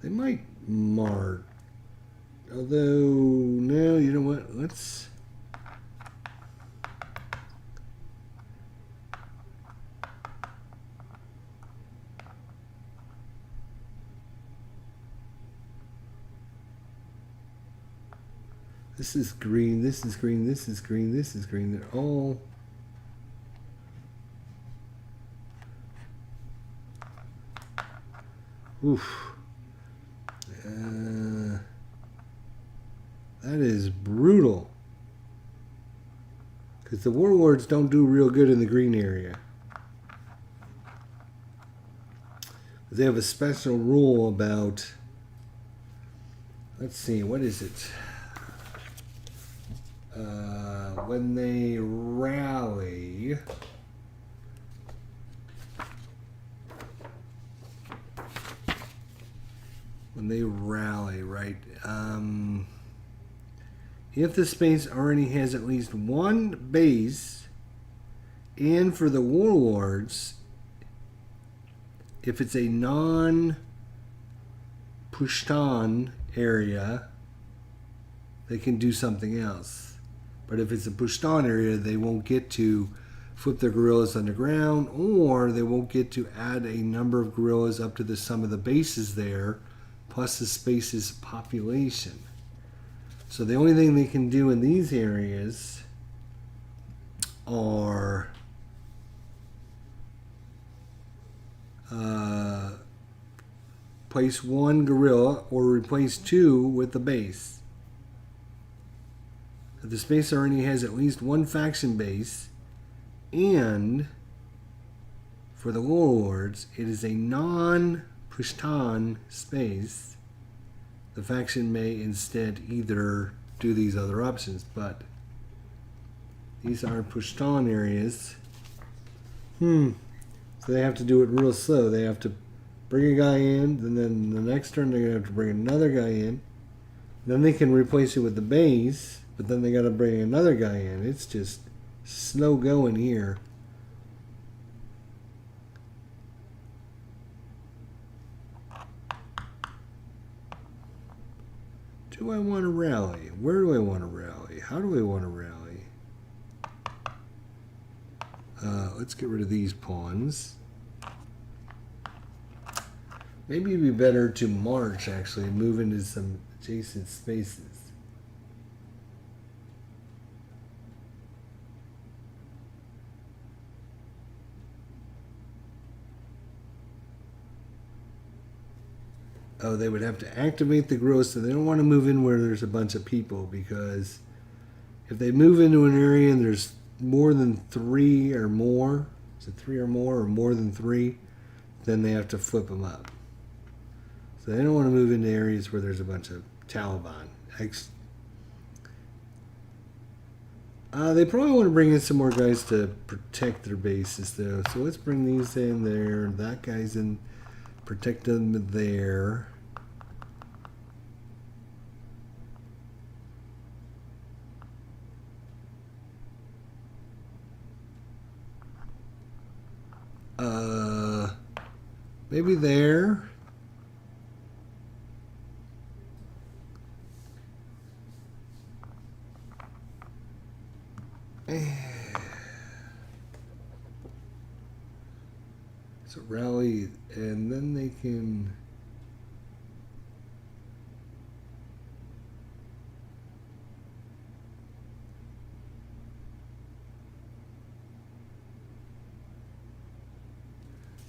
They might march. Although, no, you know what? Let's... This is green, this is green, this is green, this is green. They're all... Oof. That is brutal. Because the warlords don't do real good in the green area. They have a special rule about, let's see, what is it? When they rally, right? If the space already has at least one base, and for the warlords, if it's a non-Pushtan area, they can do something else. But if it's a Pushtan area, they won't get to flip their guerrillas underground, or they won't get to add a number of guerrillas up to the sum of the bases there, plus the space's population. So the only thing they can do in these areas are place one guerrilla or replace two with the base. If the space already has at least one faction base, and for the warlords, it is a non-Pushtan space, the faction may instead either do these other options, but these are Pushtan areas. So they have to do it real slow. They have to bring a guy in, and then the next turn they're going to have to bring another guy in. Then they can replace it with the base, but then they got to bring another guy in. It's just slow going here. Do I want to rally? Where do I want to rally? How do I want to rally? Let's get rid of these pawns. Maybe it'd be better to march, actually, and move into some adjacent spaces. Oh, they would have to activate the growth, so they don't want to move in where there's a bunch of people, because if they move into an area and there's more than three or more, is it three or more than three, then they have to flip them up. So they don't want to move into areas where there's a bunch of Taliban. They probably want to bring in some more guys to protect their bases, though. So let's bring these in there. That guy's in. Protect them there. Maybe there. So rally, and then they can.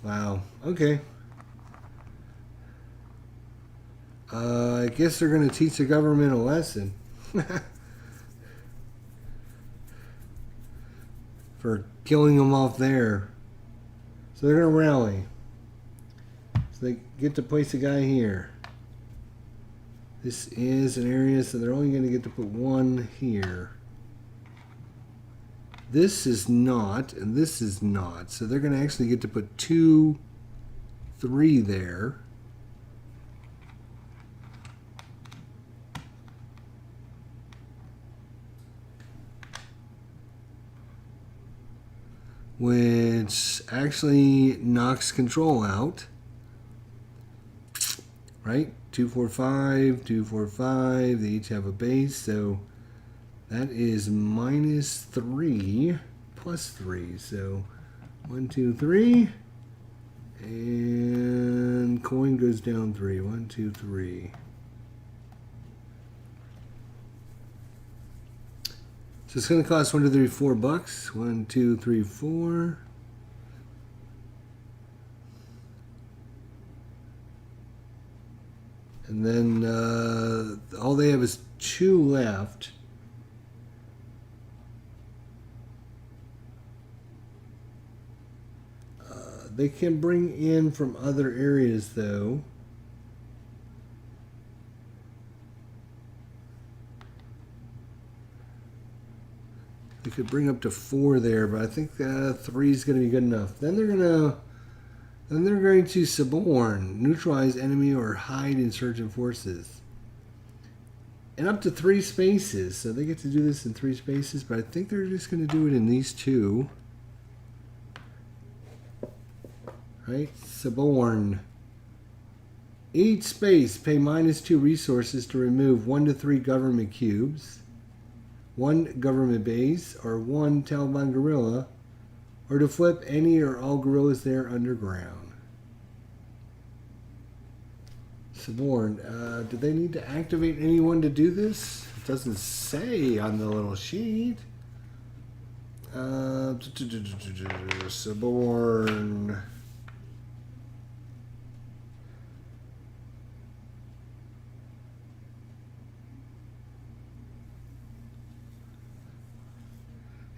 Wow. Okay. I guess they're going to teach the government a lesson. For killing them off there. So they're going to rally. So they get to place a guy here. This is an area, so they're only going to get to put one here. This is not, and this is not. So they're going to actually get to put 2, 3 there. Which actually knocks control out. Right? 2, 4, 5, 2, 4, 5. They each have a base, so that is -3 plus 3. So 1, 2, 3. And coin goes down 3. 1, 2, 3. So it's going to cost 1, 2, 3, $4. 1, 2, 3, 4. And then all they have is 2 left. They can bring in from other areas, though. They could bring up to 4 there, but I think 3 is going to be good enough. Then they're going to suborn, neutralize enemy, or hide insurgent forces. And up to 3 spaces. So they get to do this in 3 spaces, but I think they're just going to do it in these 2. Right? Suborn. Each space, pay -2 resources to remove 1 to 3 government cubes, 1 government base, or 1 Taliban guerrilla, or to flip any or all guerrillas there underground. Suborn. Do they need to activate anyone to do this? It doesn't say on the little sheet. Suborn.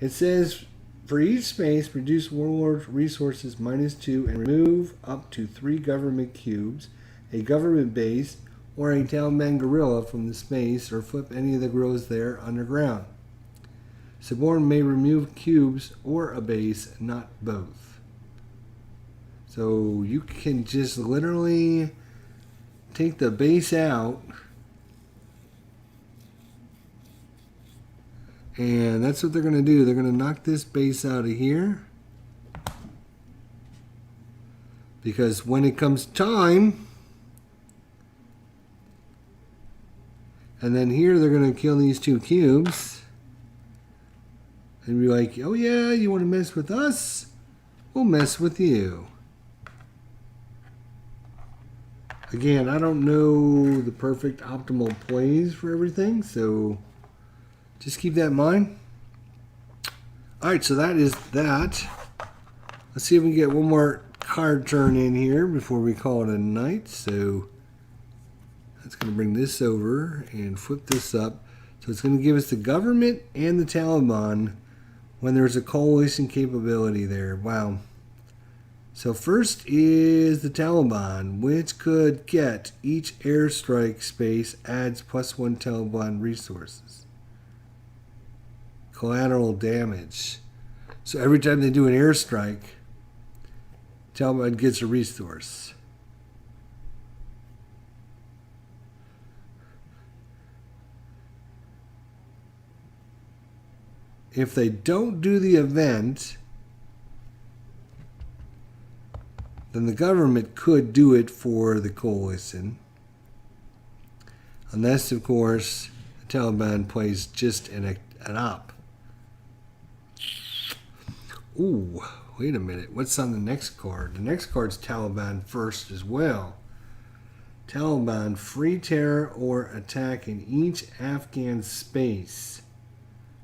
It says, for each space, produce warlord resources -2 and remove up to 3 government cubes, a government base, or a Taliban guerrilla from the space, or flip any of the guerrillas there underground. Suborn may remove cubes or a base, not both. So you can just literally take the base out, and that's what they're going to do. They're going to knock this base out of here. Because when it comes time, and then here they're going to kill these 2 cubes. And be like, oh yeah, you want to mess with us? We'll mess with you. Again, I don't know the perfect optimal plays for everything, so just keep that in mind. Alright, so that is that. Let's see if we can get one more card turn in here before we call it a night. So that's going to bring this over and flip this up. So it's going to give us the government and the Taliban when there's a coalition capability there. Wow. So first is the Taliban, which could get each airstrike space adds +1 Taliban resources. Collateral damage. So every time they do an airstrike, Taliban gets a resource. If they don't do the event, then the government could do it for the coalition. Unless, of course, the Taliban plays just an op. Ooh, wait a minute. What's on the next card? The next card's Taliban first as well. Taliban, free terror or attack in each Afghan space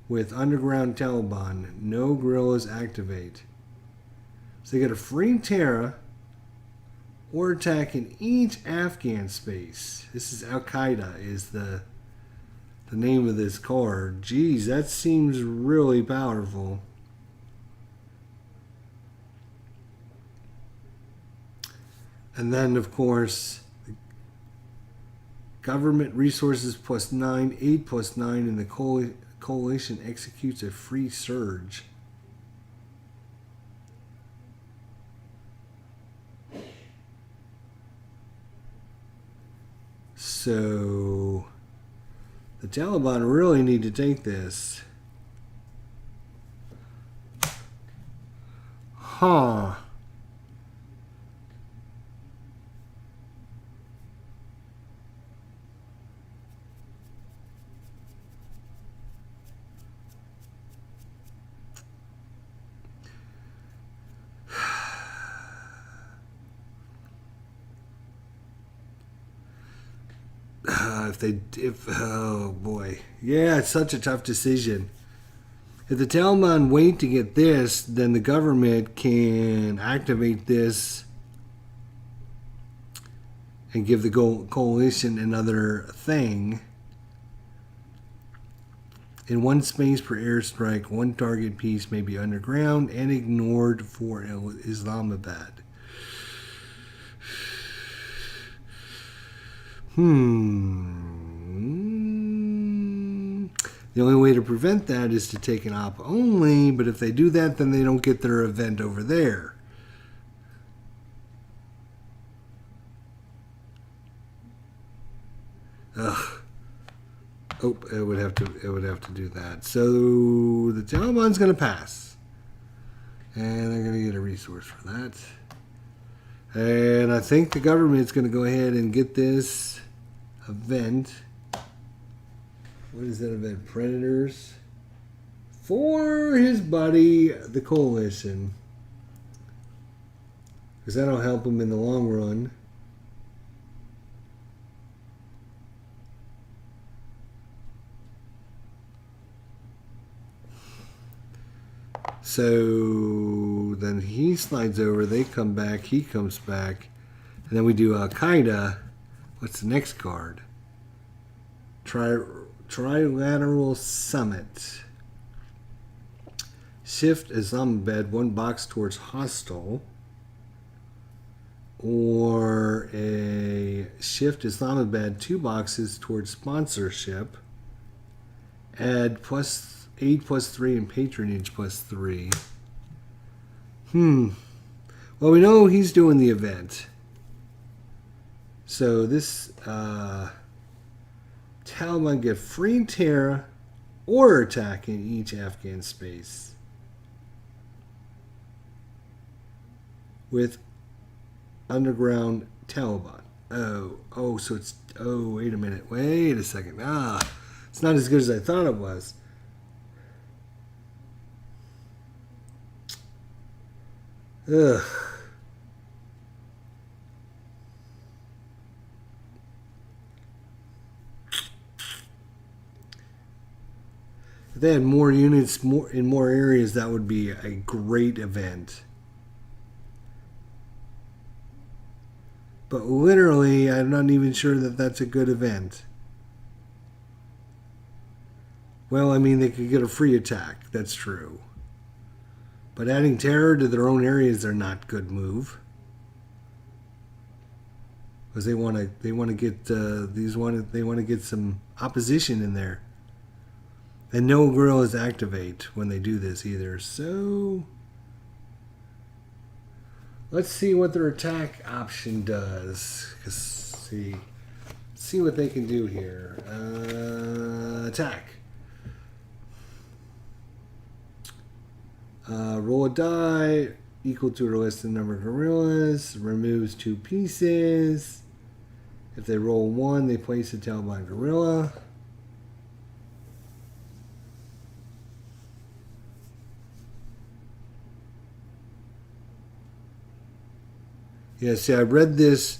with underground Taliban. No guerrillas activate. So they get a free terror or attack in each Afghan space. This is Al-Qaeda is the name of this card. Geez, that seems really powerful. And then, of course, government resources +9, 8 +9, and the coalition executes a free surge. So the Taliban really need to take this. Huh. Oh boy. Yeah, it's such a tough decision. If the Taliban wait to get this, then the government can activate this and give the coalition another thing. In 1 space per airstrike, 1 target piece may be underground and ignored for Islamabad. The only way to prevent that is to take an op only, but if they do that, then they don't get their event over there. Ugh. Oh, it would have to do that. So the Taliban's going to pass. And they're going to get a resource for that. And I think the government's going to go ahead and get this event. What is that event? Predators. For his buddy, the Coalition. Because that'll help him in the long run. So then he slides over, they come back, he comes back, and then we do Al-Qaeda. What's the next card? Trilateral Summit. Shift Islamabad 1 box towards hostile. Or a shift Islamabad 2 boxes towards sponsorship. Add aid +3 and patronage +3. Well, we know he's doing the event. So this Taliban get free terror or attack in each Afghan space with underground Taliban. Oh, so it's, wait a minute. Wait a second. It's not as good as I thought it was. Ugh. If they had more units in more areas, that would be a great event. But literally, I'm not even sure that that's a good event. Well, I mean, they could get a free attack. That's true. But adding terror to their own areas are not good move. Because they want to get some opposition in there. And no guerrillas activate when they do this either. So let's see what their attack option does. See what they can do here. Attack. Roll a die equal to or less than the number of guerrillas. Removes 2 pieces. If they roll 1, they place a Taliban guerrilla. Yeah, see, I read this.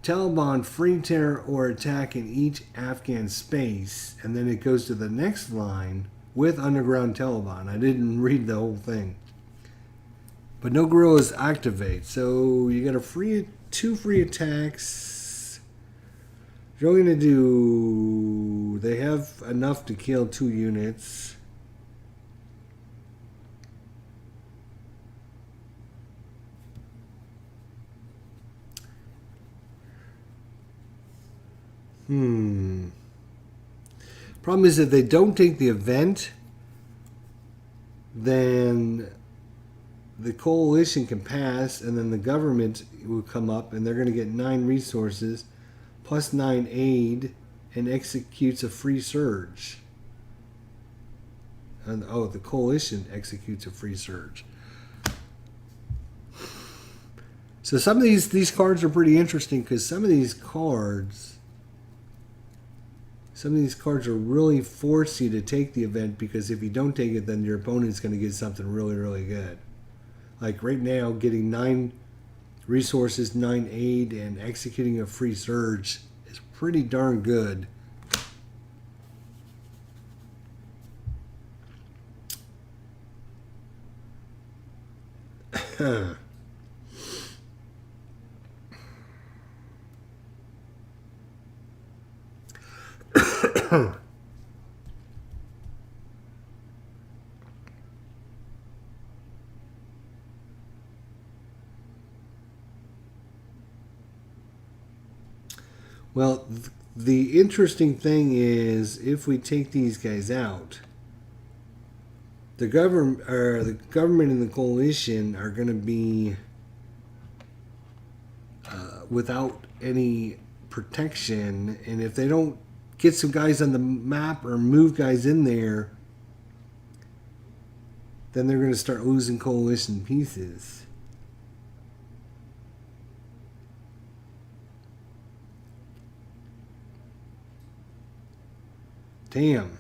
Taliban free terror or attack in each Afghan space, and then it goes to the next line with underground Taliban. I didn't read the whole thing. But no guerrillas activate. So you got two free attacks. You're going to do... They have enough to kill 2 units. Problem is, if they don't take the event, then the coalition can pass, and then the government will come up, and they're going to get 9 resources, plus 9 aid, and executes a free surge. And the coalition executes a free surge. So some of these cards are pretty interesting because some of these cards are really force you to take the event, because if you don't take it, then your opponent's going to get something really, really good. Like right now, getting 9 resources, 9 aid, and executing a free surge is pretty darn good. Well, the interesting thing is if we take these guys out, the government and the coalition are going to be without any protection, and if they don't get some guys on the map or move guys in there, then they're going to start losing coalition pieces. Damn.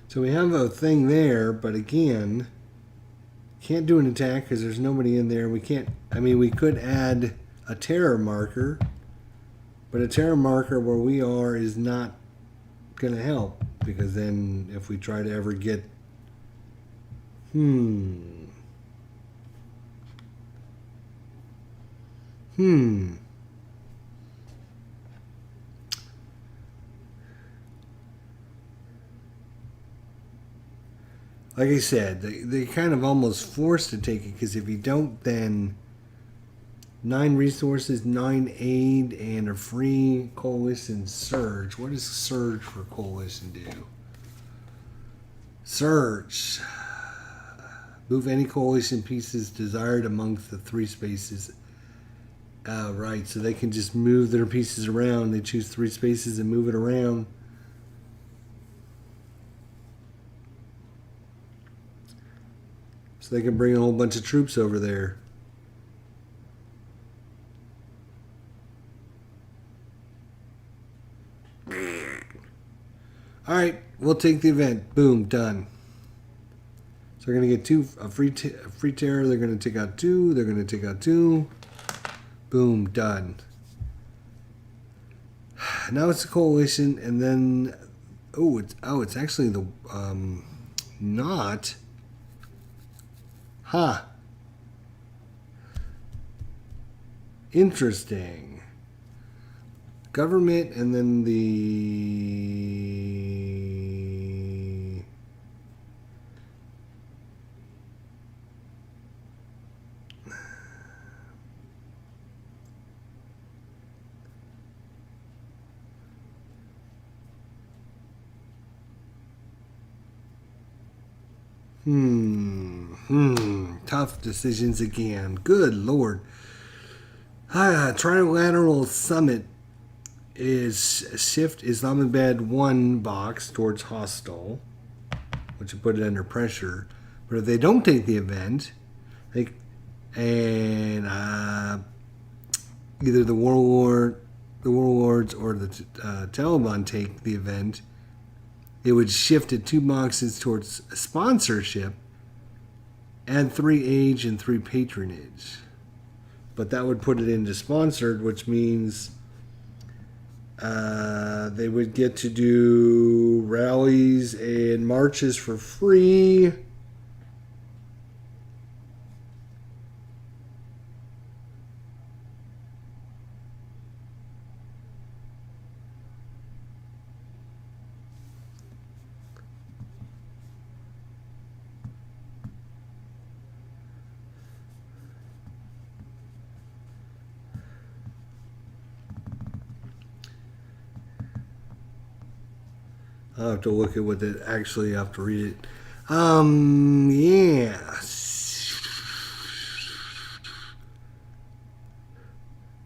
So we have a thing there, but again, can't do an attack because there's nobody in there. We can't, I mean, we could add a terror marker, but a terror marker where we are is not going to help, because then if we try to ever get, like I said, they kind of almost forced to take it, because if you don't, then 9 resources, 9 aid, and a free coalition surge. What does surge for coalition do? Surge. Move any coalition pieces desired amongst the 3 spaces. Right, so they can just move their pieces around. They choose 3 spaces and move it around. So they can bring a whole bunch of troops over there. Alright, we'll take the event. Boom, done. So they're going to get a free terror. They're going to take out 2. They're going to take out 2. Boom, done. Now it's a coalition, and then... it's actually the... not... Huh. Interesting. Government, and then the... Tough decisions again. Good Lord. Trilateral Summit is shift Islamabad 1 box towards hostile, which would put it under pressure. But if they don't take the event, either the warlords or the Taliban take the event, it would shift it 2 boxes towards sponsorship, add 3 age and 3 patronage. But that would put it into sponsored, which means they would get to do rallies and marches for free. I'll have to look at what that actually have to read it. Yeah.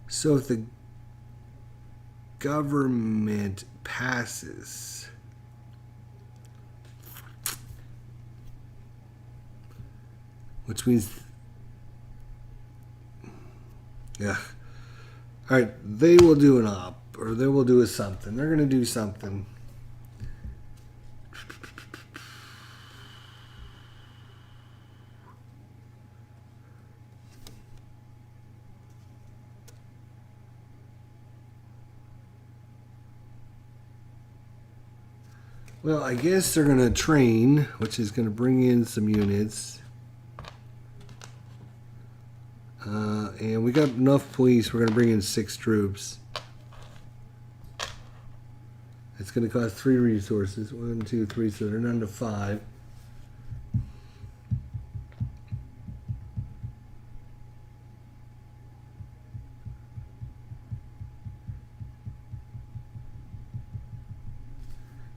So if the government passes, which means, yeah. All right, they will do an op, or they will do a something. They're going to do something. Well, I guess they're going to train, which is going to bring in some units. And we got enough police. We're going to bring in 6 troops. It's going to cost 3 resources. 1, 2, 3, so they're down to 5.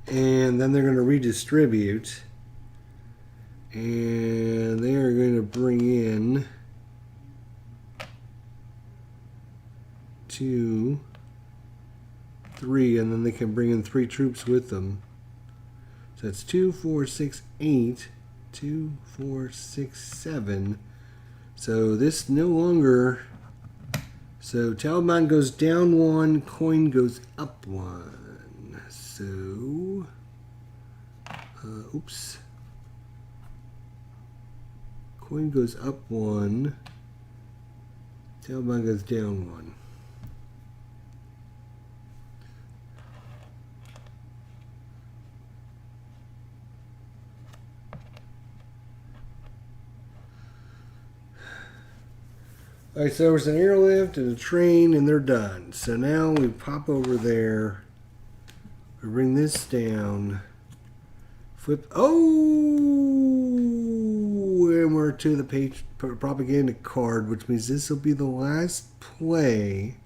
And then they're going to redistribute. And they are going to bring in 2, 3, and then they can bring in 3 troops with them. So that's 2, 4, 6, 8, 2, 4, 6, 7. So this no longer. So Taliban goes down 1, coin goes up 1. So, oops. Coin goes up 1. Taliban goes down 1. Alright, so there was an airlift and a train, and they're done. So now we pop over there. We bring this down. Flip. Oh! And we're to the page propaganda card, which means this will be the last play.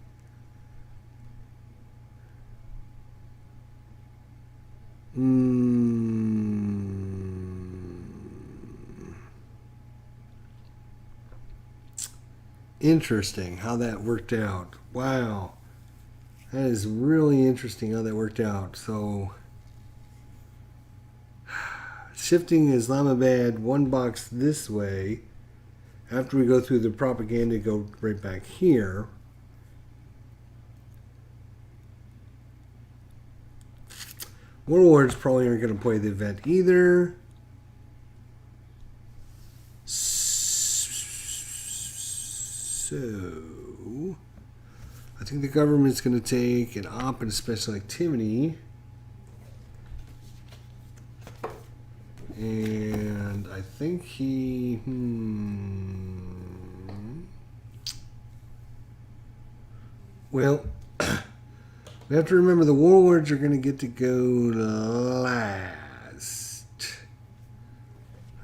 Interesting how that worked out. Wow. That is really interesting how that worked out. So, shifting Islamabad 1 box this way. After we go through the propaganda, go right back here. Warlords probably aren't going to play the event either. So, I think the government's going to take an op and a special activity. And I think he... Well, we have to remember the warlords are going to get to go last.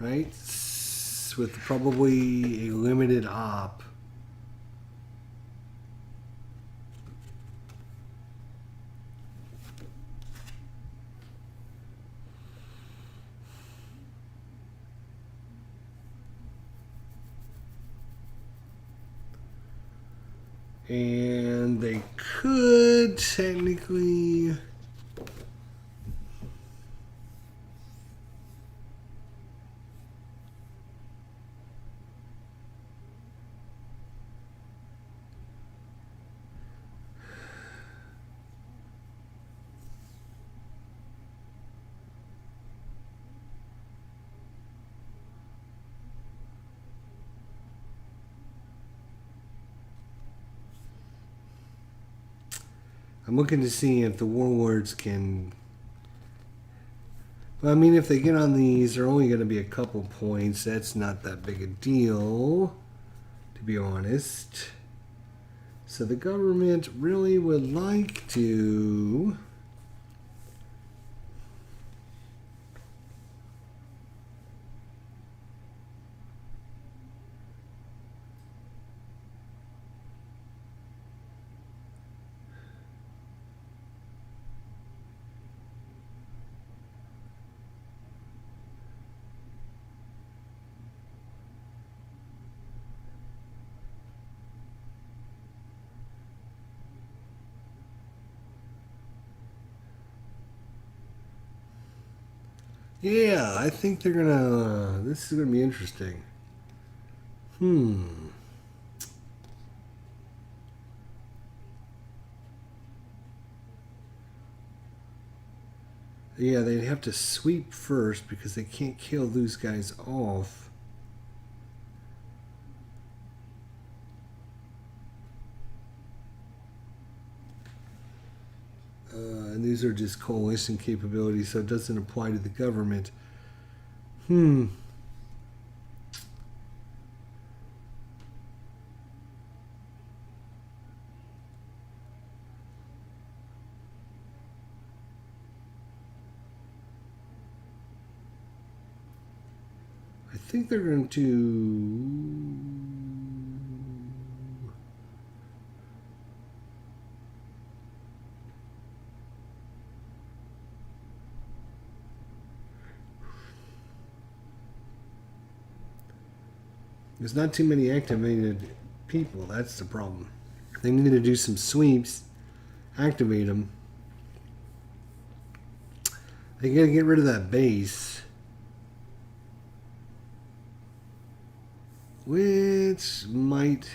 Right? With probably a limited op. And they could technically... I'm looking to see if the warlords can... Well, I mean, if they get on these, they're only going to be a couple points. That's not that big a deal, to be honest. So the government really would like to... Yeah, I think they're gonna... this is gonna be interesting. Yeah, they'd have to sweep first because they can't kill those guys off. And these are just coalition capabilities, so it doesn't apply to the government. I think they're going to... There's not too many activated people. That's the problem. They need to do some sweeps, activate them. They gotta get rid of that base, which might.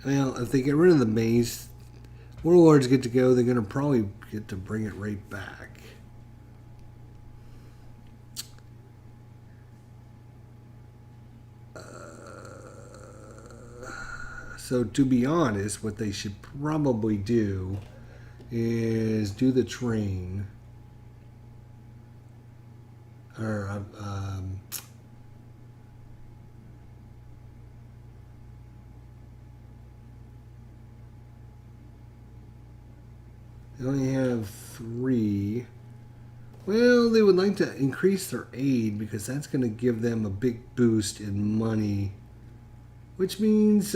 Well, if they get rid of the base, Warlords get to go. They're gonna probably get to bring it right back. So to be honest, what they should probably do is do the train. Or they only have 3. Well, they would like to increase their aid because that's going to give them a big boost in money. Which means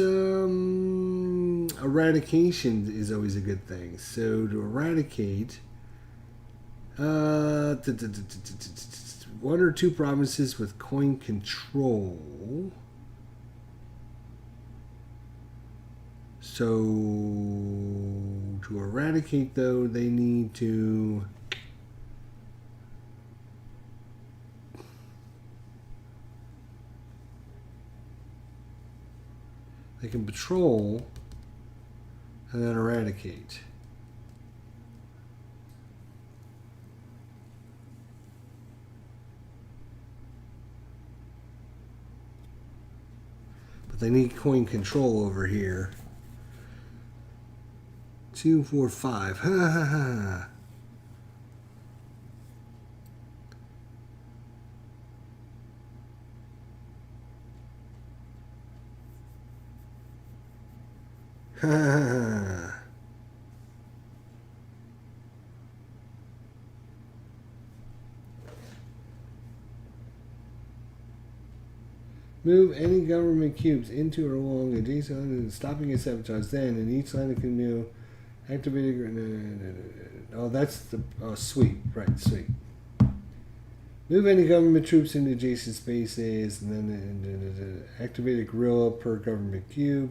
eradication is always a good thing. So to eradicate 1 or 2 provinces with coin control. So to eradicate, though, they need to they can patrol and then eradicate. But they need coin control over here. 2, 4, 5. Ha ha ha. Move any government cubes into or along adjacent islands, stopping a sabotage. Then, in each line of canoe, activating. Oh, that's the sweep. Right, sweep. Move any government troops into adjacent spaces, and then activate a guerrilla per government cube.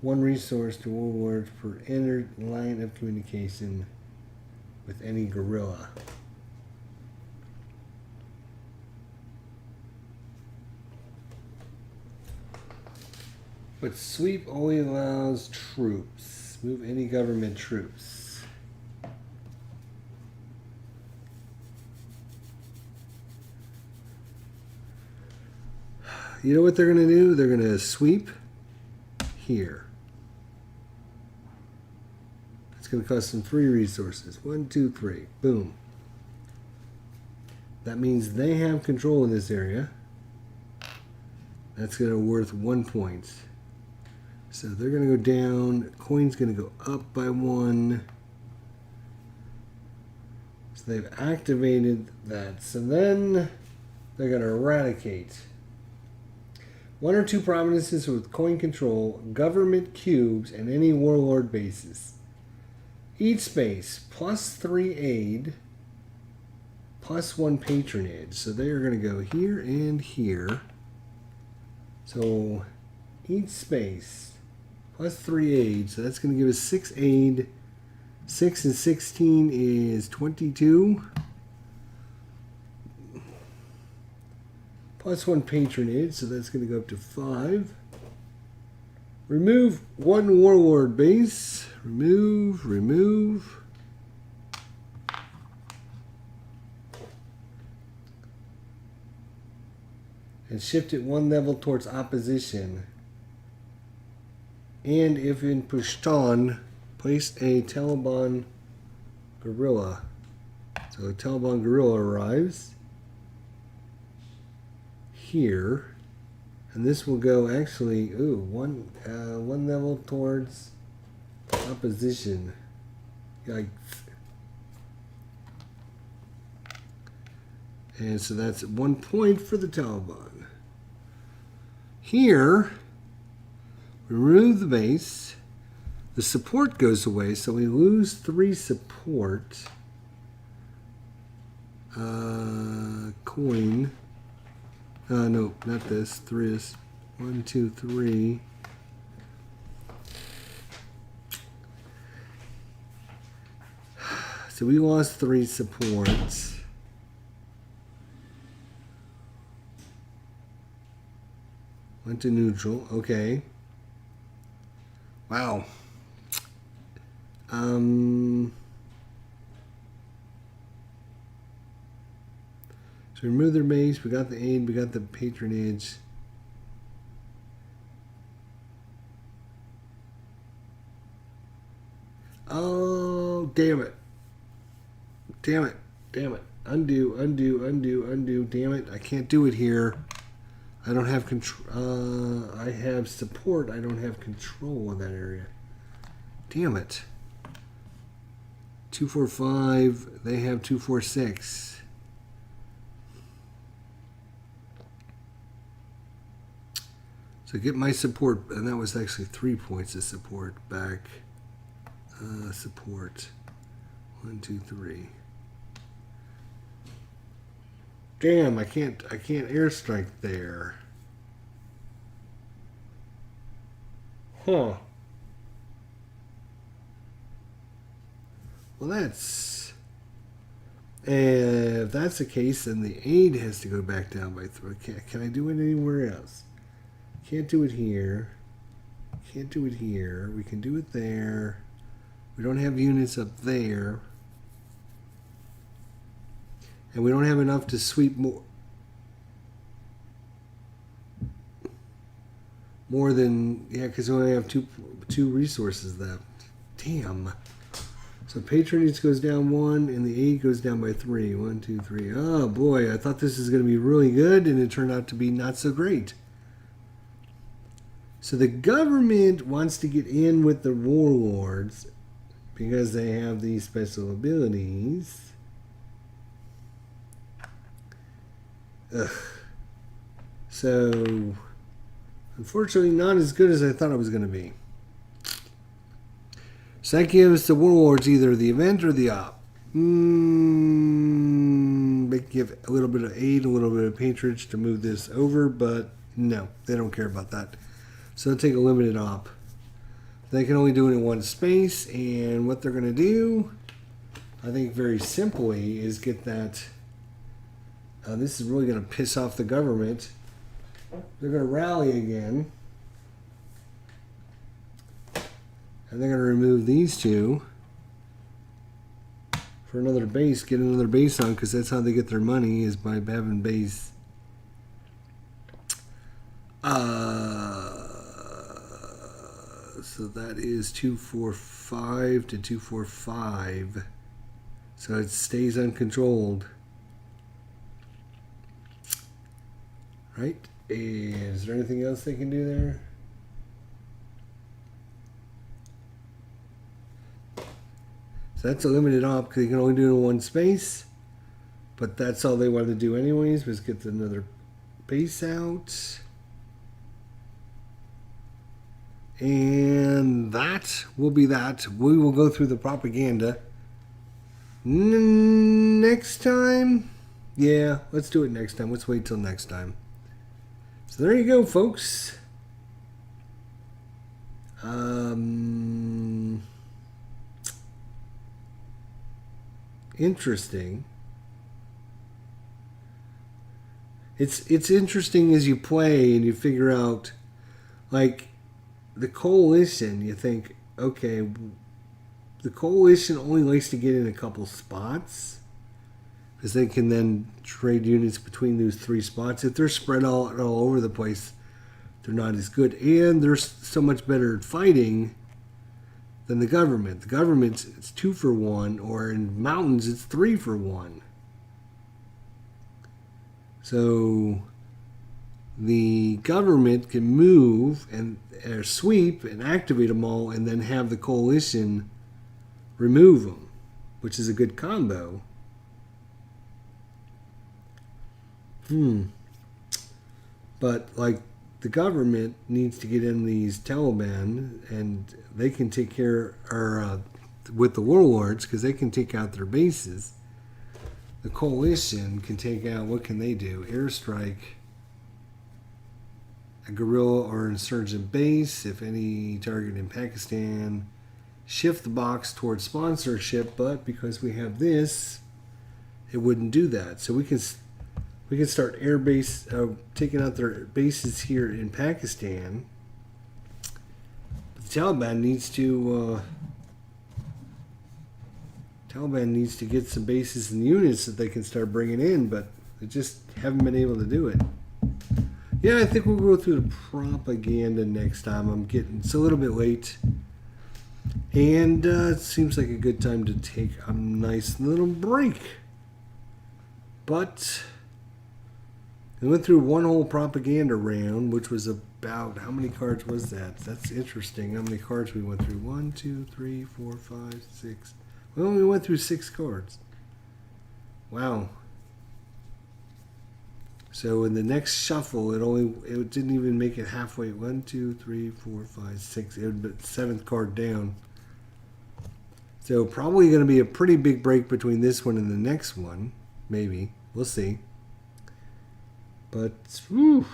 1 resource to warlords per inner line of communication with any guerrilla. But sweep only allows troops. Move any government troops. You know what they're going to do? They're going to sweep here. It's going to cost them 3 resources. 1, 2, 3. Boom. That means they have control in this area. That's going to be worth 1 point. So they're going to go down. Coin's going to go up by 1. So they've activated that. So then they're going to eradicate 1 or 2 provinces with coin control, government cubes, and any warlord bases. Each space plus 3 aid, plus 1 patronage. So they are going to go here and here. So each space plus 3 aid. So that's going to give us 6 aid. 6 and 16 is 22. Plus 1 patronage, so that's going to go up to 5. Remove 1 warlord base. Remove. And shift it 1 level towards opposition. And if in Pushtan, place a Taliban guerrilla. So a Taliban guerrilla arrives here, and this will go actually one level towards opposition. Yikes. And so that's 1 point for the Taliban. Here, we remove the base. The support goes away, so we lose 3 support. Coin. No, not this. This. 1, 2, 3. So we lost 3 supports. Went to neutral. Okay. Wow. So remove their base. We got the aid. We got the patronage. Oh, damn it. Damn it. Damn it. Undo, undo, undo, undo. Damn it. I can't do it here. I don't have control. I have support. I don't have control of that area. Damn it. 2, 4, 5. They have 2, 4, 6. So get my support, and that was actually 3 points of support back. Support. 1, 2, 3. Damn, I can't airstrike there. Huh. Well, that's... if that's the case, then the aid has to go back down by 3. Can I do it anywhere else? Can't do it here. Can't do it here. We can do it there. We don't have units up there. And we don't have enough to sweep more than, yeah, because we only have two resources left. Damn. So patronage goes down 1 and the aid goes down by 3. 1, 2, 3. Oh boy, I thought this was going to be really good and it turned out to be not so great. So the government wants to get in with the warlords because they have these special abilities. Ugh. So, unfortunately, not as good as I thought it was going to be. So that gives the warlords either the event or the op. They can give a little bit of aid, a little bit of patronage to move this over, but no, they don't care about that. So they'll take a limited op. They can only do it in 1 space, and what they're going to do, I think very simply, is get that. This is really going to piss off the government. They're going to rally again. And they're going to remove these 2 for another base, get another base on, because that's how they get their money, is by having base. So that is 245 to 245. So it stays uncontrolled. Right? And is there anything else they can do there? So that's a limited op because you can only do it in 1 space. But that's all they wanted to do anyways, was get another base out. And that will be that. We will go through the propaganda next time. Yeah, let's do it next time. Let's wait till next time. So there you go, folks. Interesting. It's interesting as you play and you figure out, like, the coalition. You think, okay, the coalition only likes to get in a couple spots because they can then trade units between those 3 spots. If they're spread all over the place, they're not as good, and they're so much better at fighting than the government. The government, it's 2 for 1, or in mountains it's 3 for 1. So the government can move and sweep and activate them all, and then have the coalition remove them, which is a good combo. But like, the government needs to get in these Taliban, and they can take care, or with the warlords, because they can take out their bases. The coalition can take out, what can they do? Airstrike. a guerrilla or insurgent base. If any target in Pakistan, shift the box towards sponsorship, but because we have this, it wouldn't do that. So we can start air base, taking out their bases here in Pakistan. But the Taliban needs to get some bases and units that they can start bringing in, but they just haven't been able to do it. Yeah, I think we'll go through the propaganda next time. It's a little bit late. And it seems like a good time to take a nice little break. But we went through one whole propaganda round, which was about, how many cards was that? That's interesting. How many cards we went through? 1, 2, 3, 4, 5, 6. We only went through 6 cards. Wow. So in the next shuffle, it didn't even make it halfway. 1, 2, 3, 4, 5, 6. It would be the 7th card down. So probably going to be a pretty big break between this one and the next one. Maybe. We'll see. But, whew.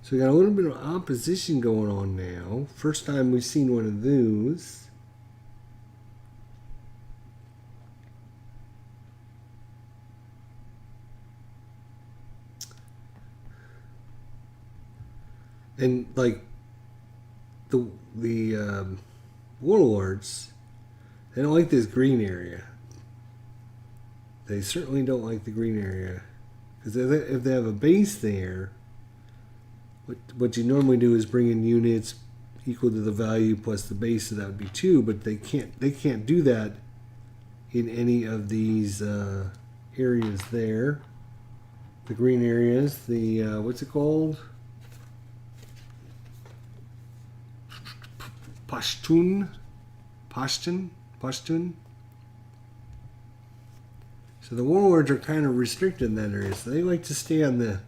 So we got a little bit of opposition going on now. First time we've seen one of those. And like the warlords, they don't like this green area. They certainly don't like the green area, because if they have a base there, what you normally do is bring in units equal to the value plus the base, so that would be 2. But they can't do that in any of these areas there. The green areas, the what's it called? Pashtun. So the warlords are kind of restricted in that area. So they like to stay on the,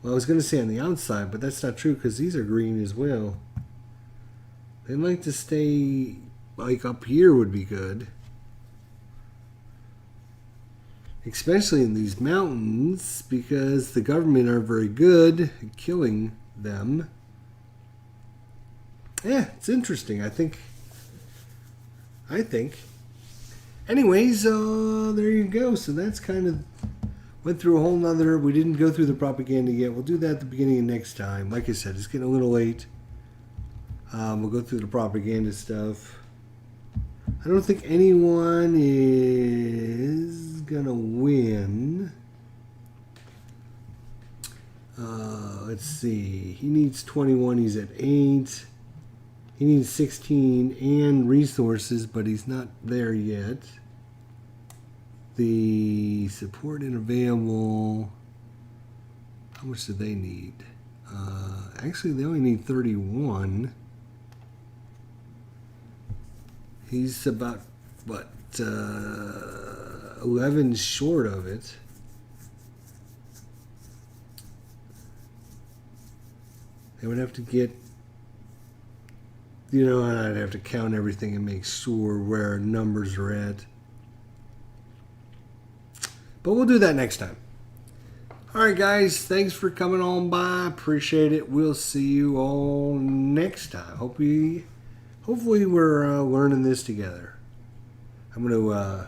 well, I was going to say on the outside, but that's not true because these are green as well. They like to stay, like up here would be good. Especially in these mountains, because the government are very good at killing them. Yeah, it's interesting. I think. Anyways, there you go. So that's kind of went through a whole nother. We didn't go through the propaganda yet. We'll do that at the beginning of next time. Like I said, it's getting a little late. We'll go through the propaganda stuff. I don't think anyone is gonna win. Let's see. He needs 21. He's at 8. He needs 16 and resources, but he's not there yet. The support and available, how much do they need? Actually, they only need 31. He's about, what, 11 short of it. They would have to get, you know, I'd have to count everything and make sure where our numbers are at. But we'll do that next time. All right, guys. Thanks for coming on by. Appreciate it. We'll see you all next time. Hopefully we're learning this together. I'm going to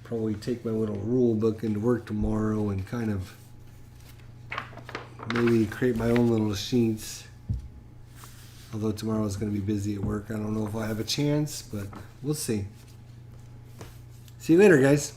probably take my little rule book into work tomorrow and kind of maybe create my own little sheets. Although tomorrow is going to be busy at work. I don't know if I have a chance, but we'll see. See you later, guys.